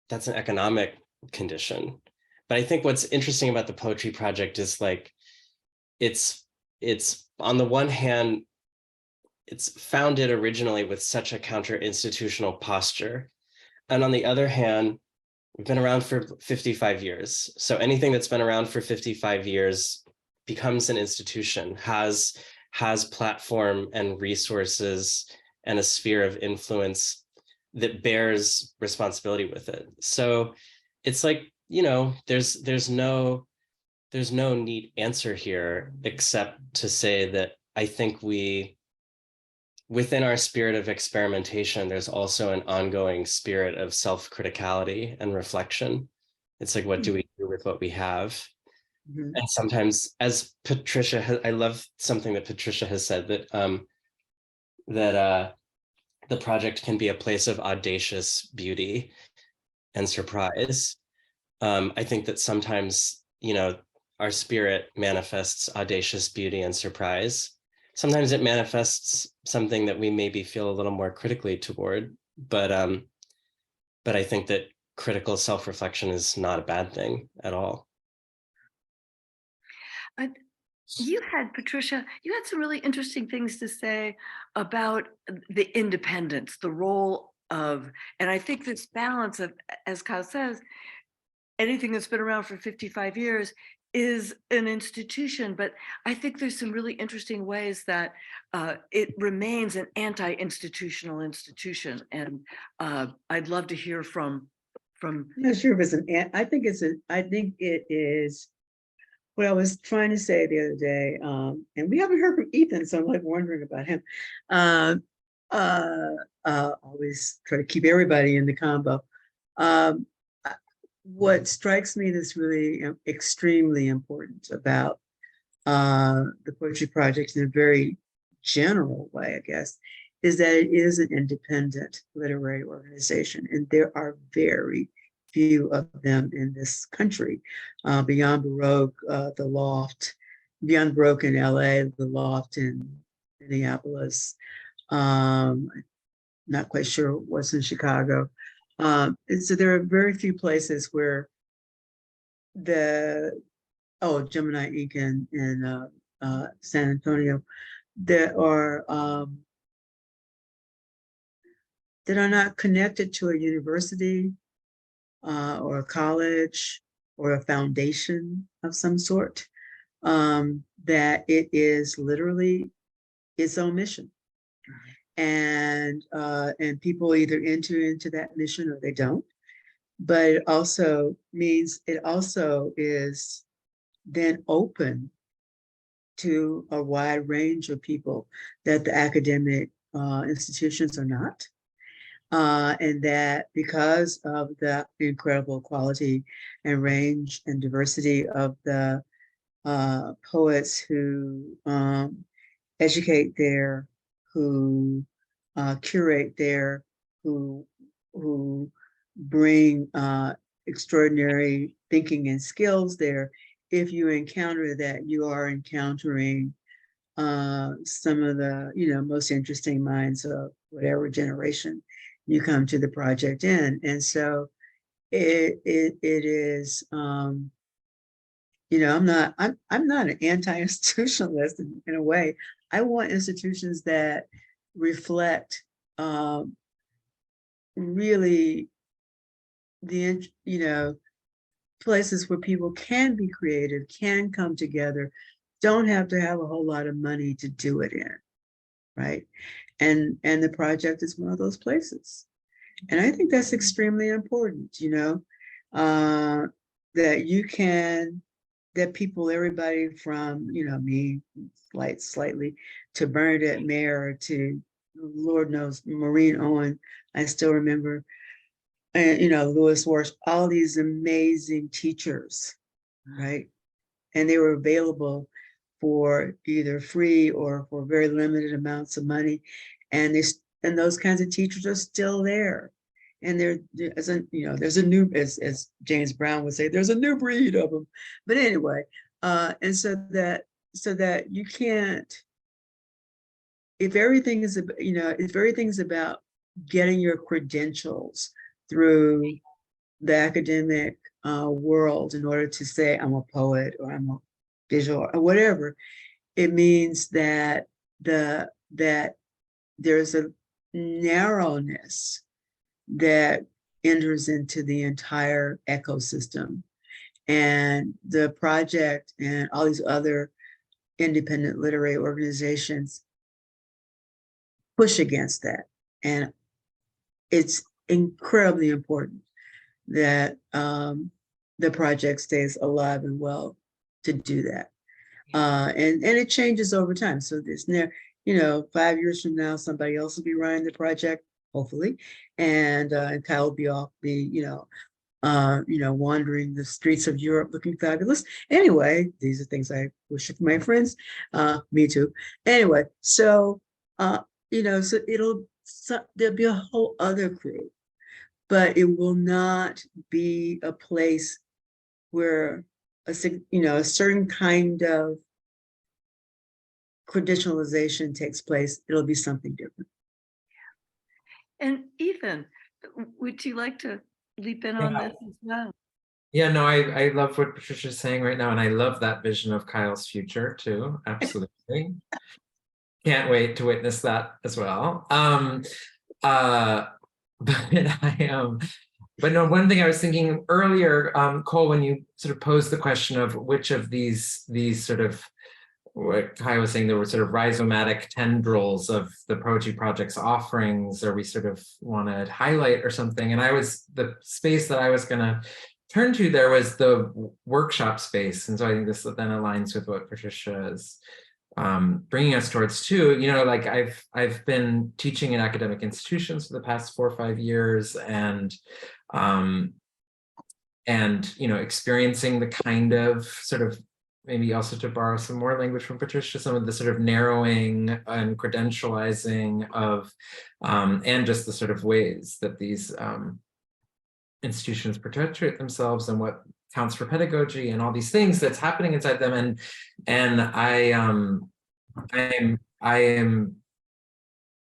economic condition. But I think what's interesting about the Poetry Project is like, it's on the one hand, it's founded originally with such a counter-institutional posture. And on the other hand, we've been around for 55 years. So anything that's been around for 55 years becomes an institution, has platform and resources and a sphere of influence that bears responsibility with it. So it's like, you know, there's no neat answer here, except to say that I think within our spirit of experimentation, there's also an ongoing spirit of self-criticality and reflection. It's like, what do we do with what we have? Mm-hmm. And sometimes, as Patricia, I love something that Patricia has said, that the project can be a place of audacious beauty and surprise. I think that sometimes, you know, our spirit manifests audacious beauty and surprise. Sometimes it manifests something that we maybe feel a little more critically toward, but I think that critical self-reflection is not a bad thing at all. Patricia, you had some really interesting things to say about the independence, the role of, and I think this balance of, as Kyle says, anything that's been around for 55 years is an institution, but I think there's some really interesting ways that it remains an anti-institutional institution. And I'd love to hear from. I'm not sure if it's I think it is what I was trying to say the other day. And we haven't heard from Ethan, so I'm like wondering about him. Always try to keep everybody in the combo. What strikes me that's really extremely important about the Poetry Project in a very general way, I guess, is that it is an independent literary organization. And there are very few of them in this country. Beyond Baroque, the Loft, Beyond Baroque in LA, the Loft in Minneapolis. Not quite sure what's in Chicago. And so there are very few places where Gemini Inc. in San Antonio, that are not connected to a university or a college or a foundation of some sort, that it is literally its own mission. And people either enter into that mission or they don't. But it also is then open to a wide range of people that the academic institutions are not. And that because of the incredible quality and range and diversity of the poets who educate there, who curate there, who bring extraordinary thinking and skills there, if you encounter that, you are encountering some of the most interesting minds of whatever generation you come to the project in. And so it is I'm not an anti-institutionalist in a way. I want institutions that reflect really the places where people can be creative, can come together, don't have to have a whole lot of money to do it in, right? And the project is one of those places. And I think that's extremely important, that people, everybody from, me slightly to Bernadette Mayer to Lord knows, Maureen Owen, I still remember, and Louis Warsh, all these amazing teachers, right? And they were available for either free or for very limited amounts of money, and those kinds of teachers are still there. And there's a new, as James Brown would say, there's a new breed of them. But anyway, and so that you can't. If everything is about getting your credentials through the academic world in order to say I'm a poet or I'm a visual or whatever, it means that there's a narrowness that enters into the entire ecosystem. And the project and all these other independent literary organizations push against that. And it's incredibly important that the project stays alive and well to do that. And it changes over time. So there's 5 years from now, somebody else will be running the project, hopefully. And Kyle will be wandering the streets of Europe looking fabulous. Anyway, these are things I wish for my friends. Me too. Anyway, so there'll be a whole other crew, but it will not be a place where a certain kind of credentialization takes place. It'll be something different. And Ethan, would you like to leap in on this as well? Yeah, no, I love what Patricia's saying right now, and I love that vision of Kyle's future too. Absolutely. Can't wait to witness that as well. But no, one thing I was thinking earlier, Cole, when you sort of posed the question of which of these sort of, what Kyle was saying, there were sort of rhizomatic tendrils of the Poetry Project's offerings, or we sort of want to highlight or something. And the space that I was going to turn to there was the workshop space. And so I think this then aligns with what Patricia is bringing us towards too. Like I've been teaching in academic institutions for the past 4 or 5 years, and experiencing the kind of sort of, maybe also to borrow some more language from Patricia, some of the sort of narrowing and credentializing of, and just the sort of ways that these institutions perpetuate themselves and what counts for pedagogy and all these things that's happening inside them. And I am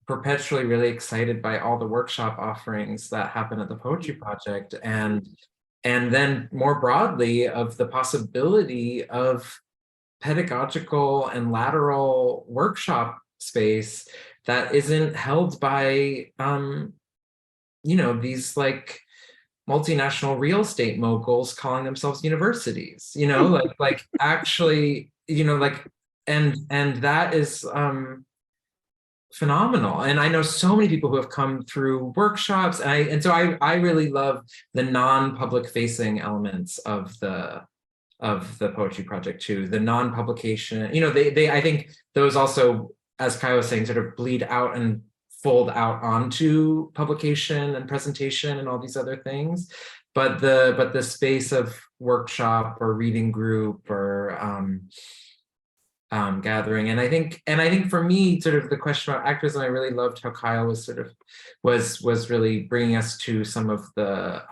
perpetually really excited by all the workshop offerings that happen at the Poetry Project, and then more broadly of the possibility of pedagogical and lateral workshop space that isn't held by these like multinational real estate moguls calling themselves universities, like actually, and that is phenomenal. And I know so many people who have come through workshops, and so I really love the non-public facing elements of the Poetry Project too, the non-publication, they I think those also, as Kyle was saying, sort of bleed out and fold out onto publication and presentation and all these other things. But the space of workshop or reading group or gathering, and I think for me, sort of the question about activism, I really loved how Kyle was sort of was really bringing us to some of the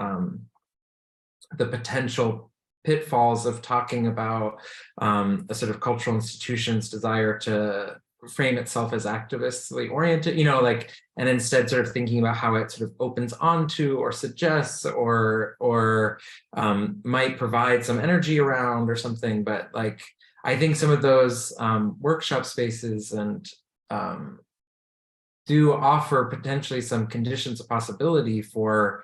potential pitfalls of talking about a sort of cultural institution's desire to frame itself as activistly oriented, and instead sort of thinking about how it sort of opens onto or suggests or might provide some energy around or something. But like, I think some of those workshop spaces and do offer potentially some conditions of possibility for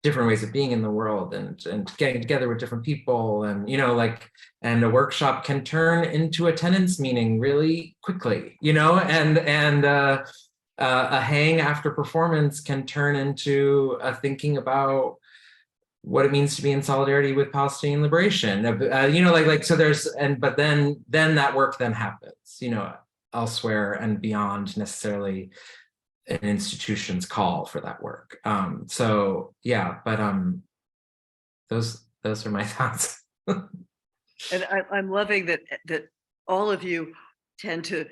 different ways of being in the world and getting together with different people, and and a workshop can turn into a tenants meeting really quickly, and a hang after performance can turn into a thinking about what it means to be in solidarity with Palestinian liberation, so there's, but then that work then happens, elsewhere and beyond necessarily an institution's call for that work. So yeah, but those are my thoughts. And I'm loving that all of you tend to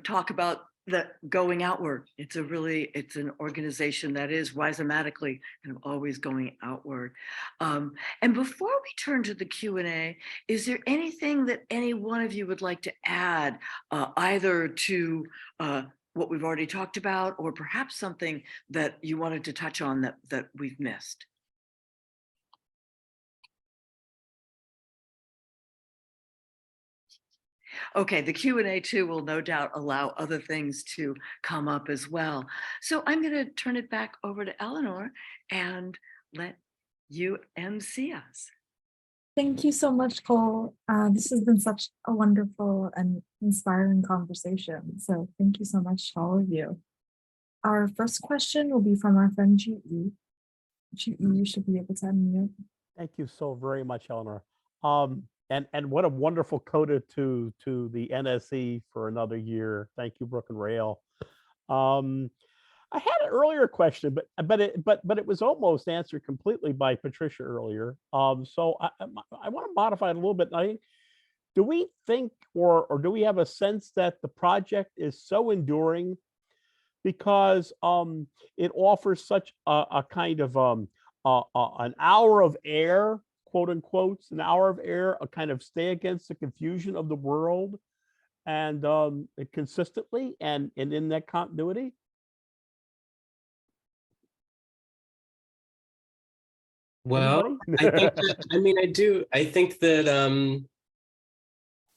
talk about that going outward. It's an organization that is rhizomatically and always going outward. And before we turn to the Q&A, is there anything that any one of you would like to add, either to what we've already talked about, or perhaps something that you wanted to touch on that we've missed? Okay, the Q&A too will no doubt allow other things to come up as well. So I'm going to turn it back over to Eleanor and let you MC us. Thank you so much, Cole. This has been such a wonderful and inspiring conversation. So thank you so much to all of you. Our first question will be from our friend GE. GE, you should be able to unmute. Thank you so very much, Eleanor. And what a wonderful coda to the NSE for another year. Thank you, Brooke and Rael. I had an earlier question, but it was almost answered completely by Patricia earlier. So I want to modify it a little bit. Do we think, or do we have a sense that the project is so enduring because it offers such a kind of an hour of air, quote unquote, an hour of air, a kind of stay against the confusion of the world, and consistently and in that continuity? Well, I think that,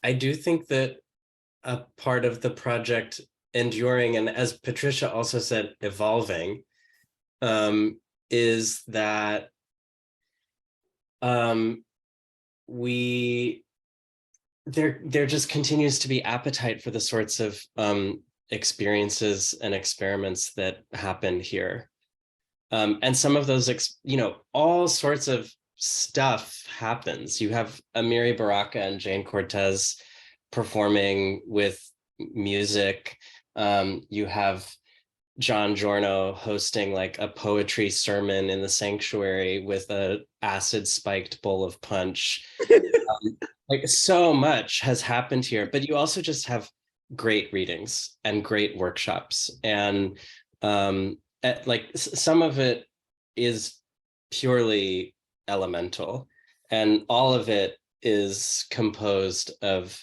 I do think that a part of the project enduring, and as Patricia also said, evolving, is that there just continues to be appetite for the sorts of experiences and experiments that happen here. And some of those, all sorts of stuff happens. You have Amiri Baraka and Jane Cortez performing with music. You have John Giorno hosting like a poetry sermon in the sanctuary with a acid spiked bowl of punch. Like so much has happened here, but you also just have great readings and great workshops. And like some of it is purely elemental, and all of it is composed of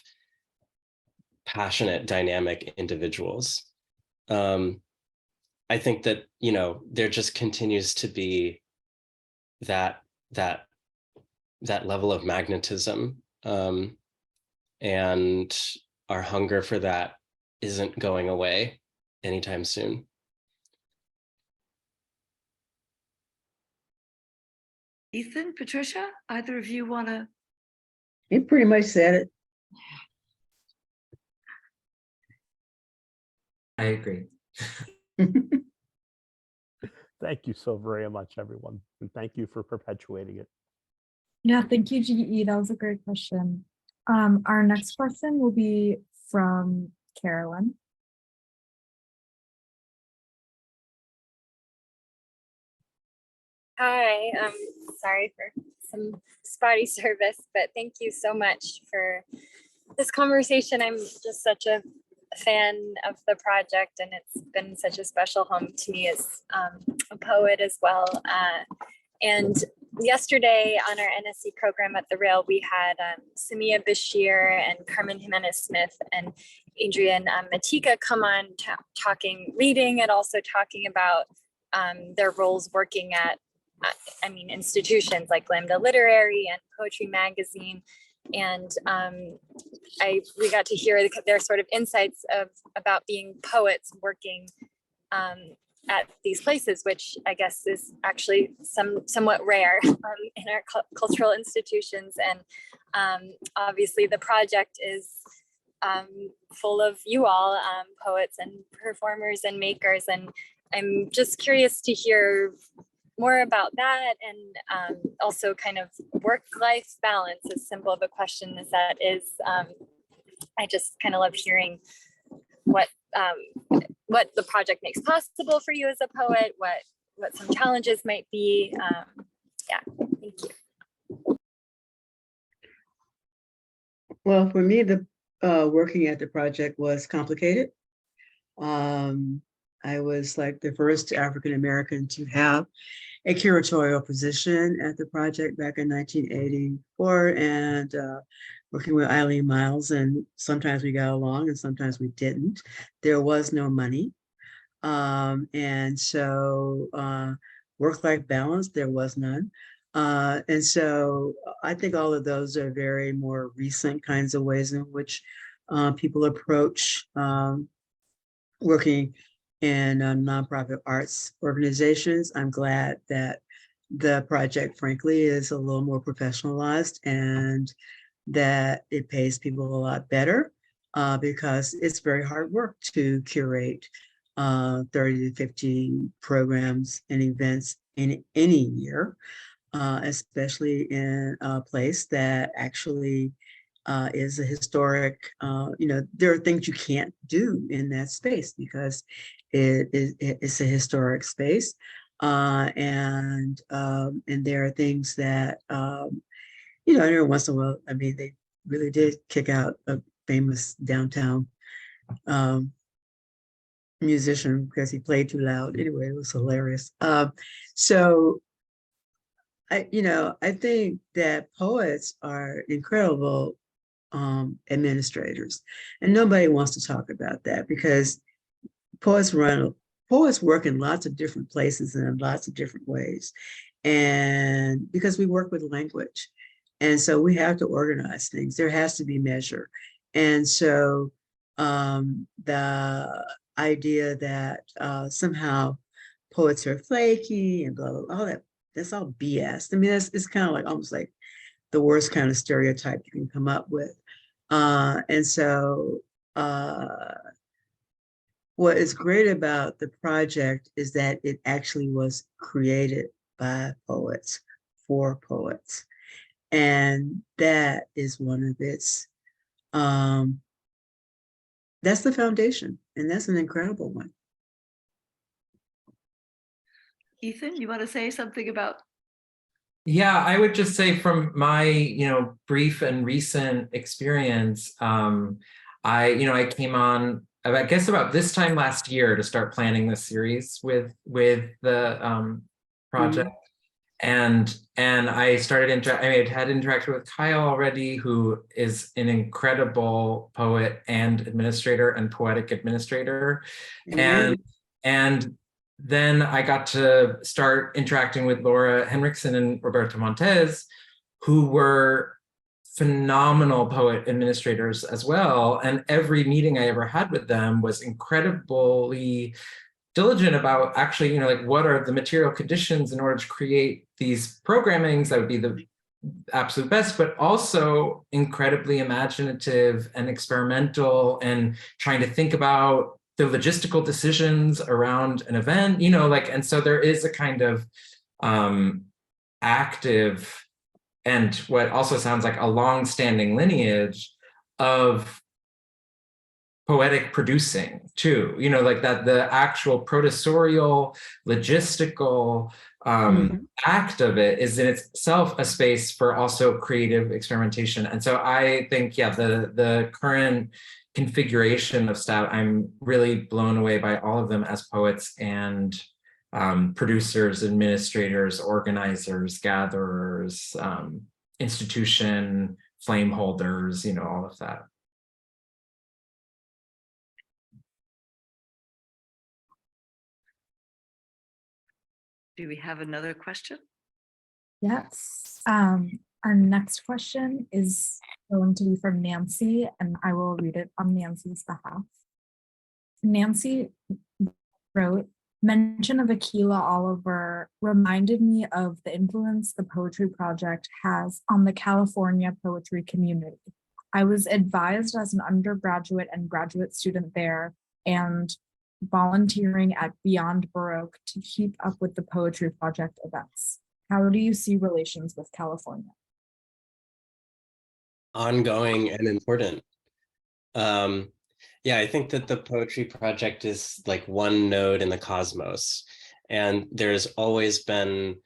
passionate, dynamic individuals. I think that, you know, there just continues to be that level of magnetism, and our hunger for that isn't going away anytime soon. Ethan, Patricia, either of you want to? You pretty much said it. I agree. Thank you so very much, everyone. And thank you for perpetuating it. Yeah, thank you, GE. That was a great question. Our next question will be from Carolyn. Hi, sorry for some spotty service, but thank you so much for this conversation. I'm just such a fan of the project, and it's been such a special home to me as a poet as well. And yesterday on our NSE program at the Rail, we had Samia Bashir and Carmen Jimenez-Smith and Adrian Matika come on talking reading, and also talking about their roles working at institutions like Lambda Literary and Poetry Magazine. And we got to hear their sort of insights about being poets working at these places, which I guess is actually somewhat rare in our cultural institutions. And obviously the project is full of you all, poets and performers and makers. And I'm just curious to hear more about that, and also kind of work-life balance, as simple of a question as that is. I just kind of love hearing what the project makes possible for you as a poet, what some challenges might be. Yeah, thank you. Well, for me, the working at the project was complicated. I was like the first African-American to have a curatorial position at the project back in 1984, and working with Eileen Miles, and sometimes we got along and sometimes we didn't. There was no money. And so work-life balance, there was none. And so I think all of those are very more recent kinds of ways in which people approach working in nonprofit arts organizations. I'm glad that the project, frankly, is a little more professionalized, and that it pays people a lot better, because it's very hard work to curate 30 to 50 programs and events in any year, especially in a place that actually is a historic, there are things you can't do in that space because it's a historic space. And there are things that, every once in a while, they really did kick out a famous downtown musician because he played too loud. Anyway, it was hilarious. So I think that poets are incredible administrators, and nobody wants to talk about that because poets work in lots of different places and in lots of different ways, and because we work with language, and so we have to organize things. There has to be measure, and so the idea that somehow poets are flaky and blah blah blah, all that's all BS. It's kind of like almost like the worst kind of stereotype you can come up with. And so what is great about the project is that it actually was created by poets for poets. And that is one of its, that's the foundation, and that's an incredible one. Ethan, you want to say something about? Yeah, I would just say from my, brief and recent experience, I came on, I guess about this time last year to start planning this series with the project. And I started I had interacted with Kyle already, who is an incredible poet and administrator and poetic administrator. Amen. And then I got to start interacting with Laura Henriksen and Roberto Montes, who were phenomenal poet administrators as well. And every meeting I ever had with them was incredibly diligent about actually, you know, like what are the material conditions in order to create these programmings that would be the absolute best, but also incredibly imaginative and experimental and trying to think about the logistical decisions around an event, you know, like, and so there is a kind of active and what also sounds like a long-standing lineage of poetic producing too, you know, like that the actual professorial logistical act of it is in itself a space for also creative experimentation. And so I think, yeah, the current configuration of STAT, I'm really blown away by all of them as poets and producers, administrators, organizers, gatherers, institution, flame holders, you know, all of that. Do we have another question? Yes. Our next question is going to be from Nancy, and I will read it on Nancy's behalf. Nancy wrote, mention of Akilah Oliver reminded me of the influence the Poetry Project has on the California poetry community. I was advised as an undergraduate and graduate student there and volunteering at Beyond Baroque to keep up with the Poetry Project events. How do you see relations with California? Ongoing and important. Yeah, I think that the Poetry Project is like one node in the cosmos, and there's always been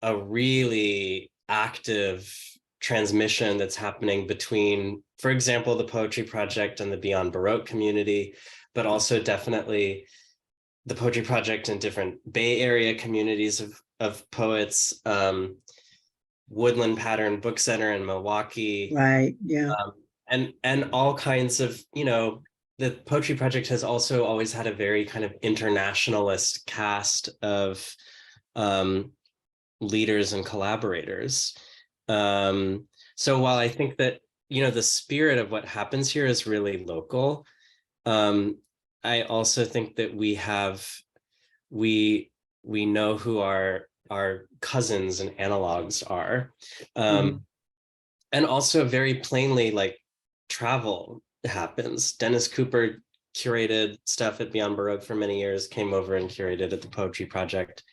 a really active transmission that's happening between, for example, the Poetry Project and the Beyond Baroque community, but also definitely the Poetry Project in different Bay Area communities of poets, Woodland Pattern Book Center in Milwaukee. Right, yeah. And all kinds of, you know, the Poetry Project has also always had a very kind of internationalist cast of leaders and collaborators. So while I think that, you know, the spirit of what happens here is really local, I also think that we know who our cousins and analogs are. And also very plainly, like, travel happens. Dennis Cooper curated stuff at Beyond Baroque for many years, came over and curated at the Poetry Project.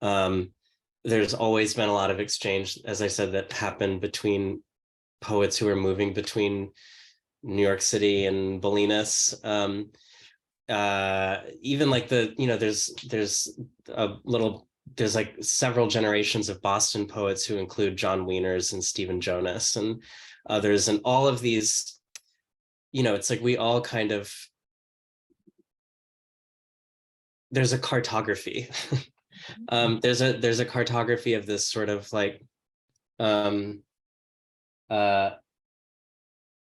There's always been a lot of exchange, as I said, that happened between poets who are moving between New York City and Bolinas. Even like there's like several generations of Boston poets who include John Wieners and Stephen Jonas and others, and all of these, you know, it's like we all kind of, there's a cartography. There's a cartography of this sort of like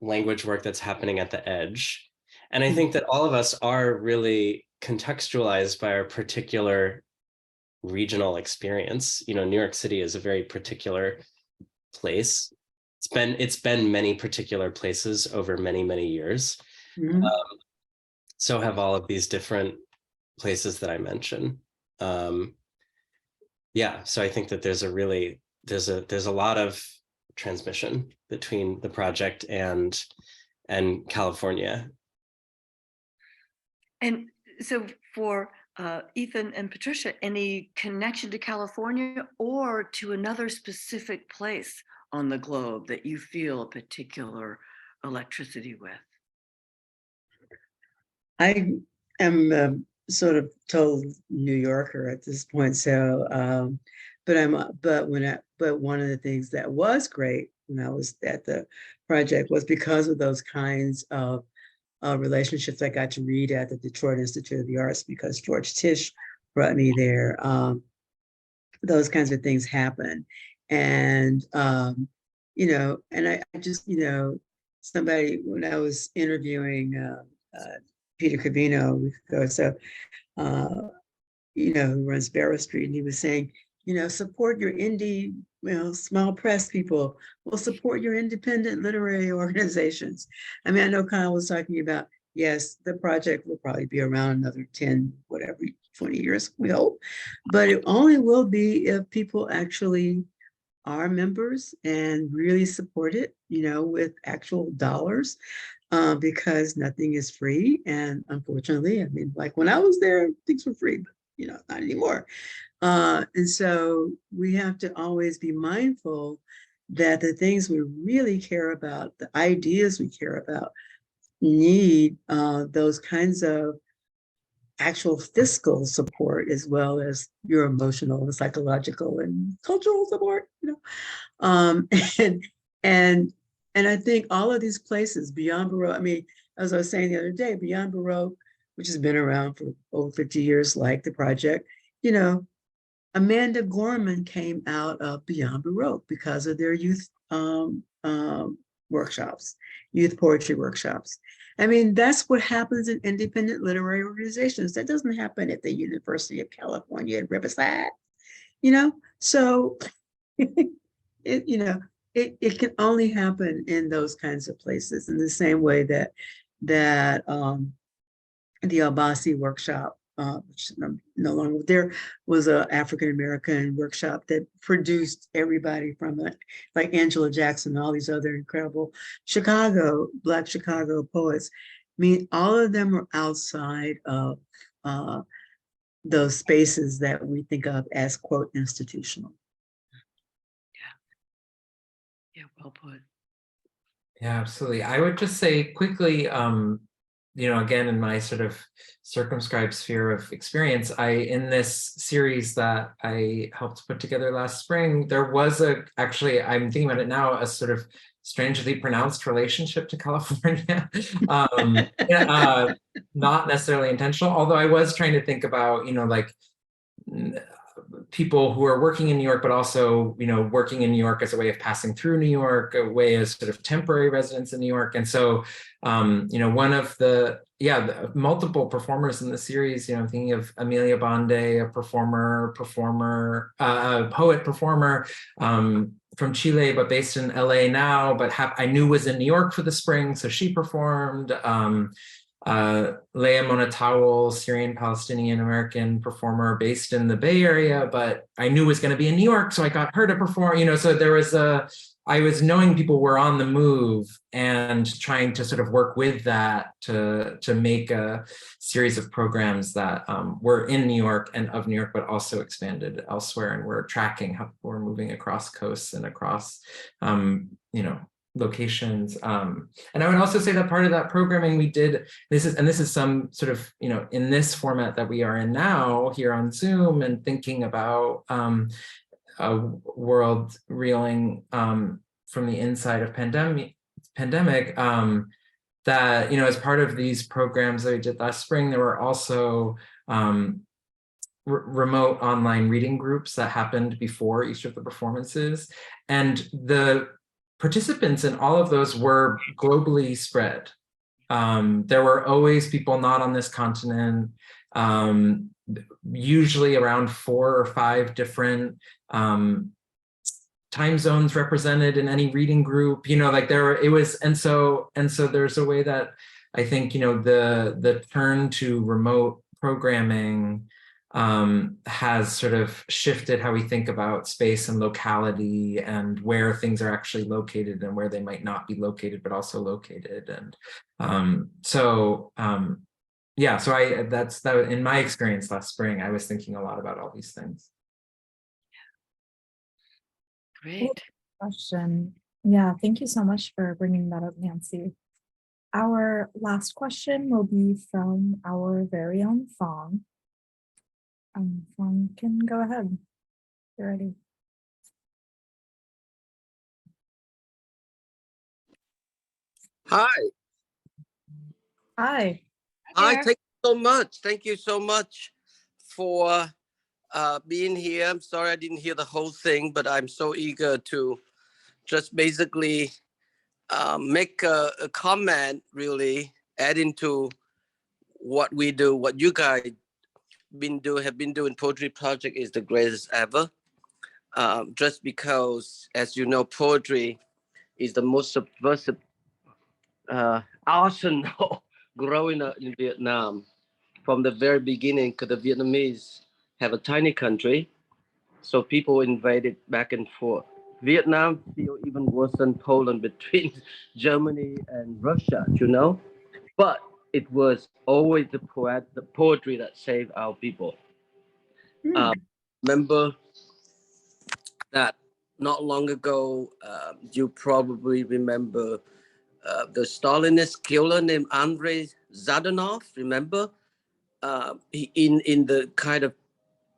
language work that's happening at the edge. And I think that all of us are really contextualized by our particular regional experience. You know, New York City is a very particular place. It's been many particular places over many, many years. So have all of these different places that I mentioned. Yeah, so I think that there's a lot of transmission between the project and California. And so for Ethan and Patricia, any connection to California or to another specific place on the globe that you feel a particular electricity with? I am sort of total New Yorker at this point. So, but one of the things that was great when I was at the project was because of those kinds of relationships. I got to read at the Detroit Institute of the Arts because George Tisch brought me there. those kinds of things happen. And, and I just, somebody, when I was interviewing Peter Cavino a week ago, so, who runs Barrow Street, and he was saying, support your indie, small press people. Well, support your independent literary organizations. I mean, I know Kyle was talking about, yes, the project will probably be around another 10, whatever, 20 years, we hope. But it only will be if people actually are members and really support it, with actual dollars, because nothing is free. And unfortunately, I mean, like when I was there, things were free, but, not anymore. And so we have to always be mindful that the things we really care about, the ideas we care about, need those kinds of actual fiscal support, as well as your emotional and psychological and cultural support, um, and and and I think all of these places beyond Baroque, I mean, as I was saying the other day, beyond Baroque, which has been around for over 50 years, like the project, Amanda Gorman came out of Beyond Baroque because of their youth workshops, youth poetry workshops. I mean, that's what happens in independent literary organizations. That doesn't happen at the University of California at Riverside, So it can only happen in those kinds of places, in the same way that the Albasi workshop, which no longer there, was an African-American workshop that produced everybody from it, like Angela Jackson and all these other incredible Black Chicago poets. I mean, all of them are outside of those spaces that we think of as, quote, institutional. Yeah, well put. Yeah, absolutely. I would just say quickly, again, in my sort of circumscribed sphere of experience, in this series that I helped put together last spring, there was actually, I'm thinking about it now, a sort of strangely pronounced relationship to California. Not necessarily intentional, although I was trying to think about, people who are working in New York, but also, working in New York as a way of passing through New York, a way as sort of temporary residents in New York. And so, one of the multiple performers in the series, thinking of Amelia Bonde, a poet performer from Chile, but based in LA now, but I knew was in New York for the spring, so she performed. Leah Monatawal, Syrian Palestinian American performer based in the Bay Area, but I knew was going to be in New York, so I got her to perform. So there was I was knowing people were on the move and trying to sort of work with that to make a series of programs that were in New York and of New York, but also expanded elsewhere. And we're tracking how people are moving across coasts and across, locations. And I would also say that part of that programming we did, this is some sort of, in this format that we are in now here on Zoom, and thinking about a world reeling from the inside of pandemic, that, as part of these programs that we did last spring, there were also remote online reading groups that happened before each of the performances. And the participants in all of those were globally spread. There were always people not on this continent, usually around 4 or 5 different time zones represented in any reading group, and so there's a way that I think, the turn to remote programming has sort of shifted how we think about space and locality, and where things are actually located and where they might not be located, but also located. And so that's in my experience last spring, I was thinking a lot about all these things. Great. Question. Yeah, thank you so much for bringing that up, Nancy. Our last question will be from our very own Fong. Fong can go ahead. You're ready. Hi. Hi. Hi, thank you so much. Thank you so much for being here. I'm sorry I didn't hear the whole thing, but I'm so eager to just basically make a comment, really adding to what we do, what you guys have been doing. Poetry Project is the greatest ever. Just because, as you know, poetry is the most subversive arsenal growing up in Vietnam from the very beginning, because the Vietnamese have a tiny country, so people invaded back and forth. Vietnam feel even worse than Poland between Germany and Russia, you know. But it was always the poetry that saved our people. Remember that not long ago, you probably remember the Stalinist killer named Andrei Zadanov. Remember, in the kind of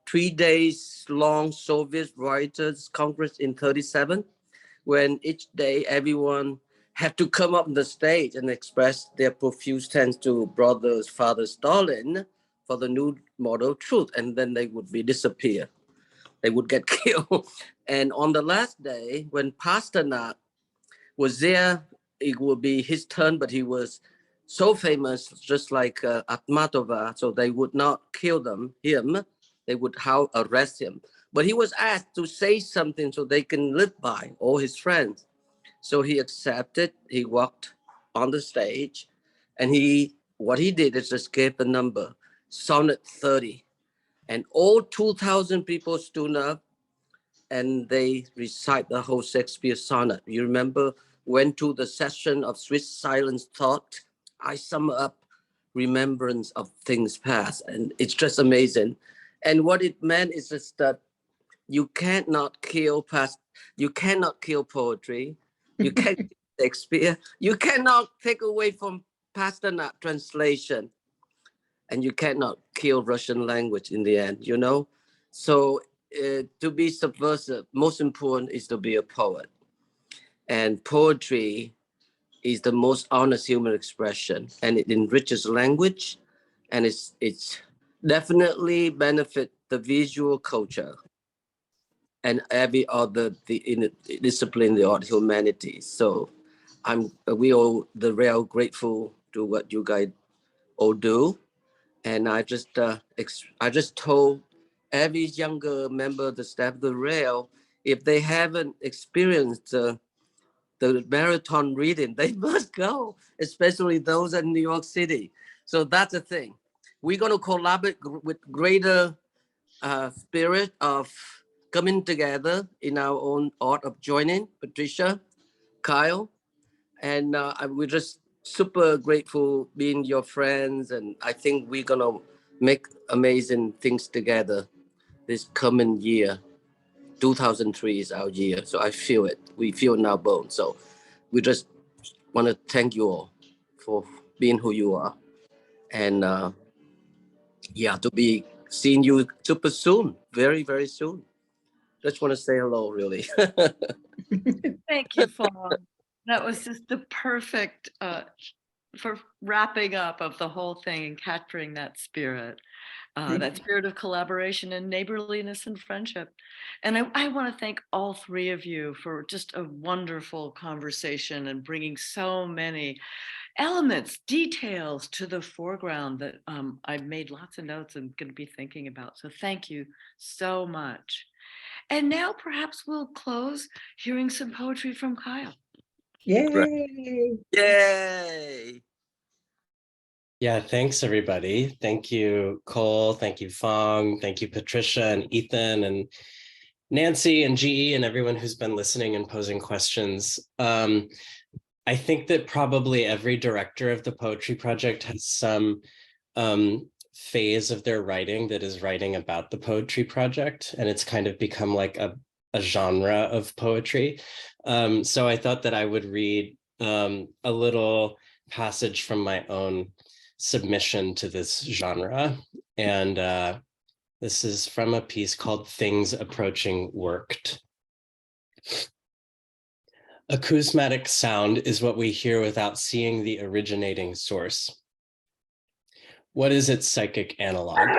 3 days long Soviet Writers Conference in 1937, when each day everyone had to come up on the stage and express their profuse thanks to brother's father Stalin for the new model truth, and then they would disappear. They would get killed. And on the last day, when Pasternak was there, it would be his turn, but he was so famous, just like Akhmatova, so they would not kill him. They would arrest him. But he was asked to say something so they can live by, all his friends. So he accepted. He walked on the stage, and what he did is just gave the number, Sonnet 30. And all 2,000 people stood up and they recite the whole Shakespeare sonnet. You remember, went to the session of Swiss silence thought. I sum up remembrance of things past, and it's just amazing. And what it meant is just that you cannot kill poetry. You can't kill Shakespeare. You cannot take away from Pasternak translation, and you cannot kill Russian language in the end, you know? So to be subversive, most important is to be a poet. And poetry is the most honest human expression, and it enriches language, and it's definitely benefit the visual culture and every other discipline, the art, humanities. So we all the real grateful to what you guys all do. And I just told every younger member of the staff of the rail, if they haven't experienced the marathon reading, they must go, especially those in New York City. So that's the thing. We're going to collaborate with greater spirit of coming together in our own art of joining, Patricia, Kyle, and we're just super grateful being your friends. And I think we're going to make amazing things together this coming year. 2003 is our year. So I feel it. We feel in our bones. So we just want to thank you all for being who you are. And to be seeing you super soon, very, very soon. Just want to say hello, really. Thank you, Phong. That was just the perfect for wrapping up of the whole thing and capturing that spirit of collaboration and neighborliness and friendship. And I want to thank all three of you for just a wonderful conversation and bringing so many elements, details to the foreground that I've made lots of notes and going to be thinking about. So thank you so much. And now perhaps we'll close hearing some poetry from Kyle. Yay! Yay! Yeah, thanks everybody. Thank you, Cole. Thank you, Phong. Thank you, Patricia and Ethan and Nancy and GE and everyone who's been listening and posing questions. I think that probably every director of the Poetry Project has some phase of their writing that is writing about the Poetry Project, and it's kind of become like a genre of poetry. So I thought that I would read a little passage from my own submission to this genre. And this is from a piece called Things Approaching Worked. Acousmatic sound is what we hear without seeing the originating source. What is its psychic analog?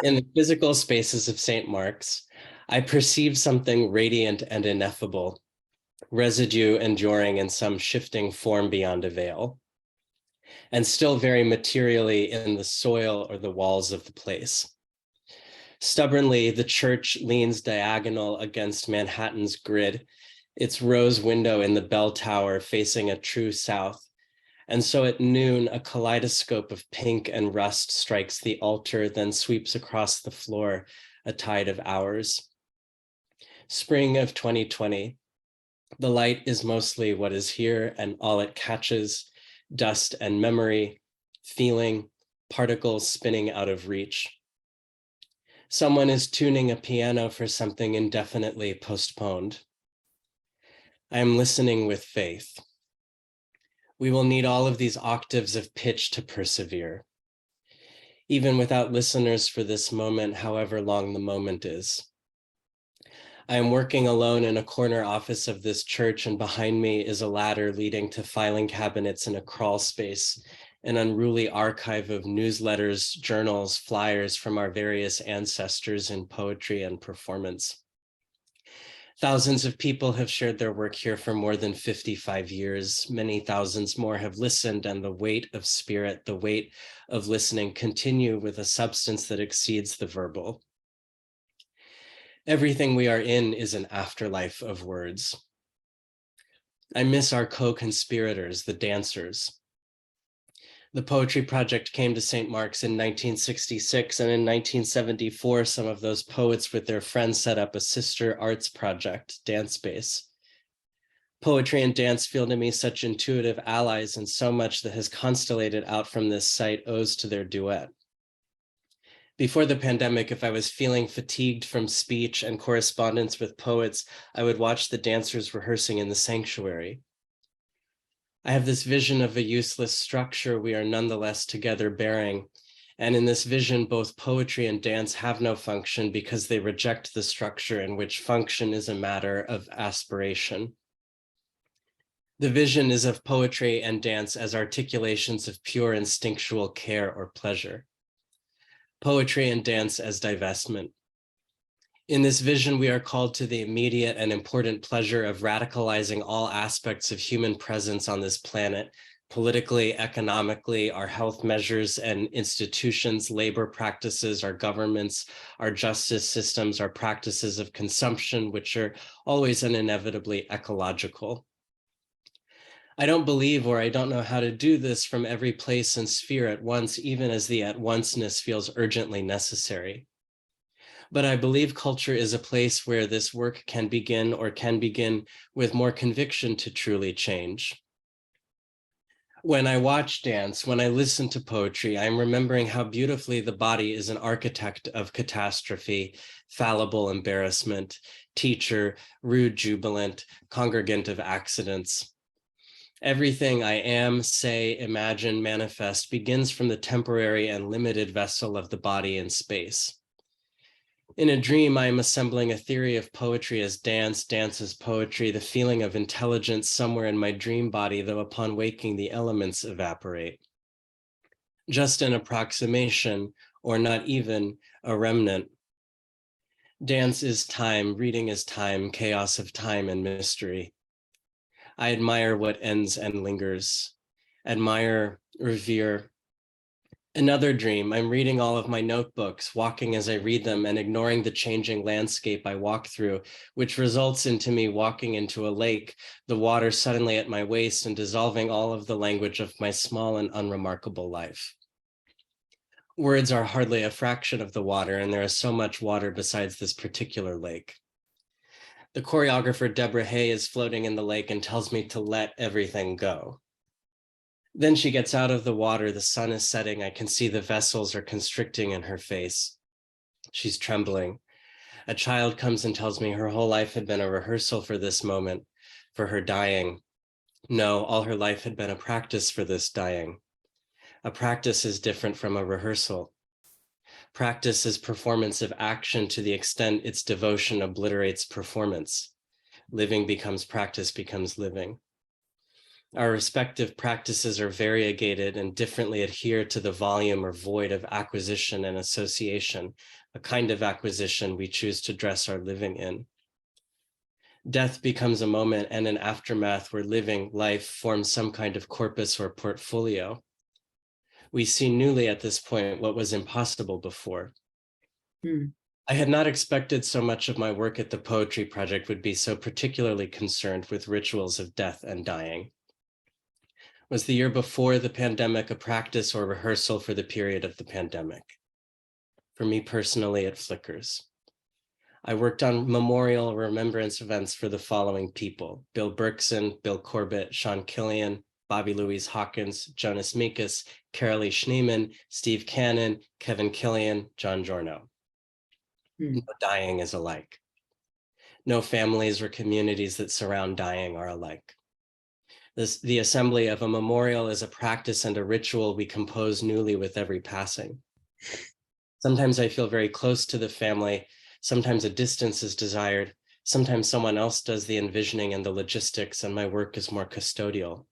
In the physical spaces of St. Mark's, I perceive something radiant and ineffable, residue enduring in some shifting form beyond a veil, and still very materially in the soil or the walls of the place. Stubbornly, the church leans diagonal against Manhattan's grid, its rose window in the bell tower facing a true south. And so at noon, a kaleidoscope of pink and rust strikes the altar, then sweeps across the floor, a tide of hours. Spring of 2020, the light is mostly what is here and all it catches, dust and memory, feeling, particles spinning out of reach. Someone is tuning a piano for something indefinitely postponed. I am listening with faith. We will need all of these octaves of pitch to persevere, even without listeners for this moment, however long the moment is. I am working alone in a corner office of this church, and behind me is a ladder leading to filing cabinets in a crawl space, an unruly archive of newsletters, journals, flyers from our various ancestors in poetry and performance. Thousands of people have shared their work here for more than 55 years. Many thousands more have listened, and the weight of spirit, the weight of listening continue with a substance that exceeds the verbal. Everything we are in is an afterlife of words. I miss our co-conspirators, the dancers. The Poetry Project came to St. Mark's in 1966, and in 1974, some of those poets with their friends set up a sister arts project, Dance Space. Poetry and dance feel to me such intuitive allies, and so much that has constellated out from this site owes to their duet. Before the pandemic, if I was feeling fatigued from speech and correspondence with poets, I would watch the dancers rehearsing in the sanctuary. I have this vision of a useless structure we are nonetheless together bearing. And in this vision, both poetry and dance have no function because they reject the structure in which function is a matter of aspiration. The vision is of poetry and dance as articulations of pure instinctual care or pleasure. Poetry and dance as divestment. In this vision, we are called to the immediate and important pleasure of radicalizing all aspects of human presence on this planet, politically, economically, our health measures and institutions, labor practices, our governments, our justice systems, our practices of consumption, which are always and inevitably ecological. I don't believe, or I don't know how to do this from every place and sphere at once, even as the at-onceness feels urgently necessary. But I believe culture is a place where this work can begin, or can begin with more conviction to truly change. When I watch dance, when I listen to poetry, I'm remembering how beautifully the body is an architect of catastrophe, fallible embarrassment, teacher, rude jubilant, congregant of accidents. Everything I am, say, imagine, manifest begins from the temporary and limited vessel of the body in space. In a dream, I am assembling a theory of poetry as dance, dance as poetry, the feeling of intelligence somewhere in my dream body, though upon waking the elements evaporate. Just an approximation, or not even a remnant. Dance is time, reading is time, chaos of time and mystery. I admire what ends and lingers, admire, revere. Another dream, I'm reading all of my notebooks, walking as I read them and ignoring the changing landscape I walk through, which results into me walking into a lake, the water suddenly at my waist and dissolving all of the language of my small and unremarkable life. Words are hardly a fraction of the water, and there is so much water besides this particular lake. The choreographer Deborah Hay is floating in the lake and tells me to let everything go. Then she gets out of the water, the sun is setting, I can see the vessels are constricting in her face. She's trembling. A child comes and tells me her whole life had been a rehearsal for this moment, for her dying. No, all her life had been a practice for this dying. A practice is different from a rehearsal. Practice is performance of action to the extent its devotion obliterates performance. Living becomes practice, becomes living. Our respective practices are variegated and differently adhere to the volume or void of acquisition and association, a kind of acquisition we choose to dress our living in. Death becomes a moment and an aftermath where living life forms some kind of corpus or portfolio. We see newly at this point what was impossible before. I had not expected so much of my work at the Poetry Project would be so particularly concerned with rituals of death and dying. Was the year before the pandemic a practice or rehearsal for the period of the pandemic? For me personally, it flickers. I worked on memorial remembrance events for the following people: Bill Berkson, Bill Corbett, Sean Killian, Bobby Louise Hawkins, Jonas Mekas, Carolee Schneeman, Steve Cannon, Kevin Killian, John Giorno. No dying is alike. No families or communities that surround dying are alike. The assembly of a memorial is a practice and a ritual we compose newly with every passing. Sometimes I feel very close to the family. Sometimes a distance is desired. Sometimes someone else does the envisioning and the logistics, and my work is more custodial.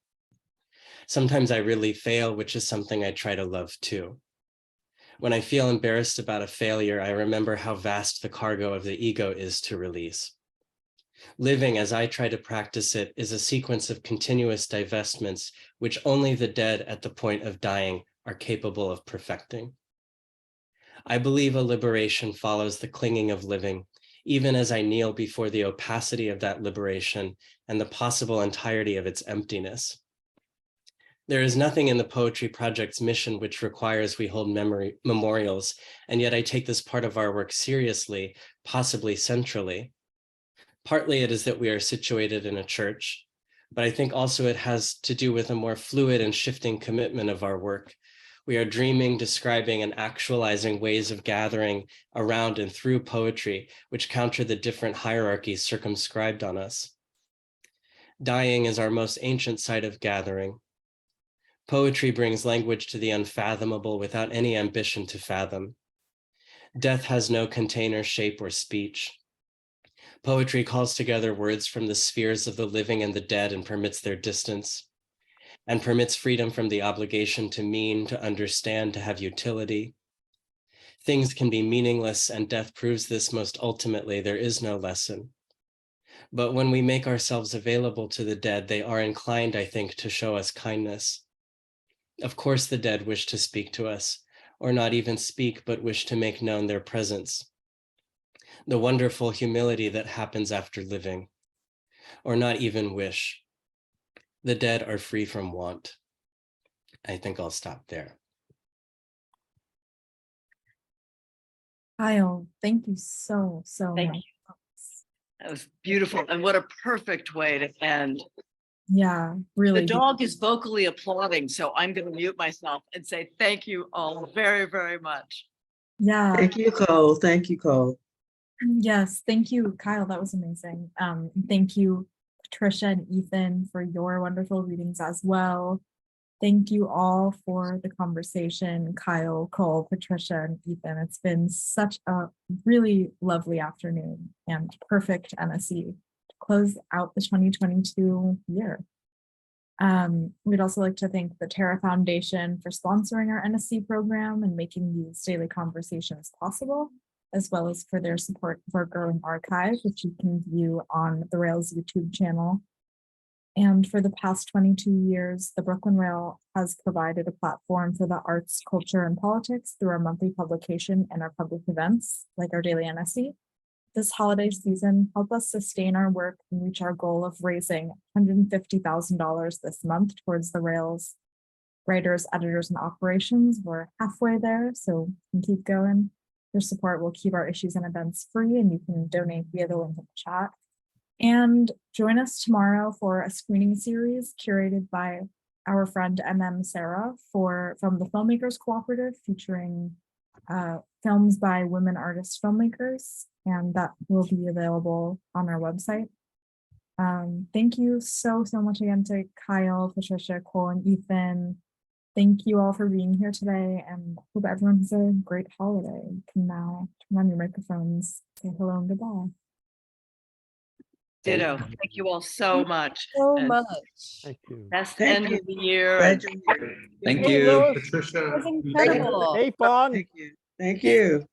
Sometimes I really fail, which is something I try to love too. When I feel embarrassed about a failure, I remember how vast the cargo of the ego is to release. Living, as I try to practice it, is a sequence of continuous divestments, which only the dead at the point of dying are capable of perfecting. I believe a liberation follows the clinging of living, even as I kneel before the opacity of that liberation and the possible entirety of its emptiness. There is nothing in the Poetry Project's mission which requires we hold memorials, and yet I take this part of our work seriously, possibly centrally. Partly it is that we are situated in a church, but I think also it has to do with a more fluid and shifting commitment of our work. We are dreaming, describing, and actualizing ways of gathering around and through poetry, which counter the different hierarchies circumscribed on us. Dying is our most ancient site of gathering. Poetry brings language to the unfathomable without any ambition to fathom. Death has no container, shape, or speech. Poetry calls together words from the spheres of the living and the dead and permits their distance, and permits freedom from the obligation to mean, to understand, to have utility. Things can be meaningless, and death proves this most ultimately. There is no lesson. But when we make ourselves available to the dead, they are inclined, I think, to show us kindness. Of course, the dead wish to speak to us, or not even speak, but wish to make known their presence. The wonderful humility that happens after living, or not even wish. The dead are free from want. I think I'll stop there. Kyle, thank you so Thank much. you. That was beautiful. And what a perfect way to end. Yeah, really. The dog is vocally applauding, so I'm going to mute myself and say thank you all very, very much. Yeah. Thank you, Cole. Thank you, Cole. Yes, thank you, Kyle. That was amazing. Thank you, Patricia and Ethan, for your wonderful readings as well. Thank you all for the conversation, Kyle, Cole, Patricia, and Ethan. It's been such a really lovely afternoon and perfect NSE to close out the 2022 year. We'd also like to thank the Terra Foundation for sponsoring our NSE program and making these daily conversations possible, as well as for their support of our growing archive, which you can view on the Rails YouTube channel. And for the past 22 years, the Brooklyn Rail has provided a platform for the arts, culture, and politics through our monthly publication and our public events, like our daily NSE. This holiday season, help us sustain our work and reach our goal of raising $150,000 this month towards the Rail's writers, editors, and operations. We're halfway there, so we can keep going. Your support will keep our issues and events free, and you can donate via the link in the chat. And join us tomorrow for a screening series curated by our friend Sarah from the Filmmakers Cooperative, featuring films by women artist filmmakers, and that will be available on our website. Thank you so much again to Kyle, Patricia, Cole, and Ethan. Thank you all for being here today, and hope everyone has a great holiday. You can now turn on your microphones, say hello and goodbye. Ditto. Thank you all so much. So And much. Thank you. Best Thank end you. of the year. Glad and- you're here. Thank Hey, you, Lewis. Patricia. That was incredible. Hey, Fawn. Thank you. Thank you.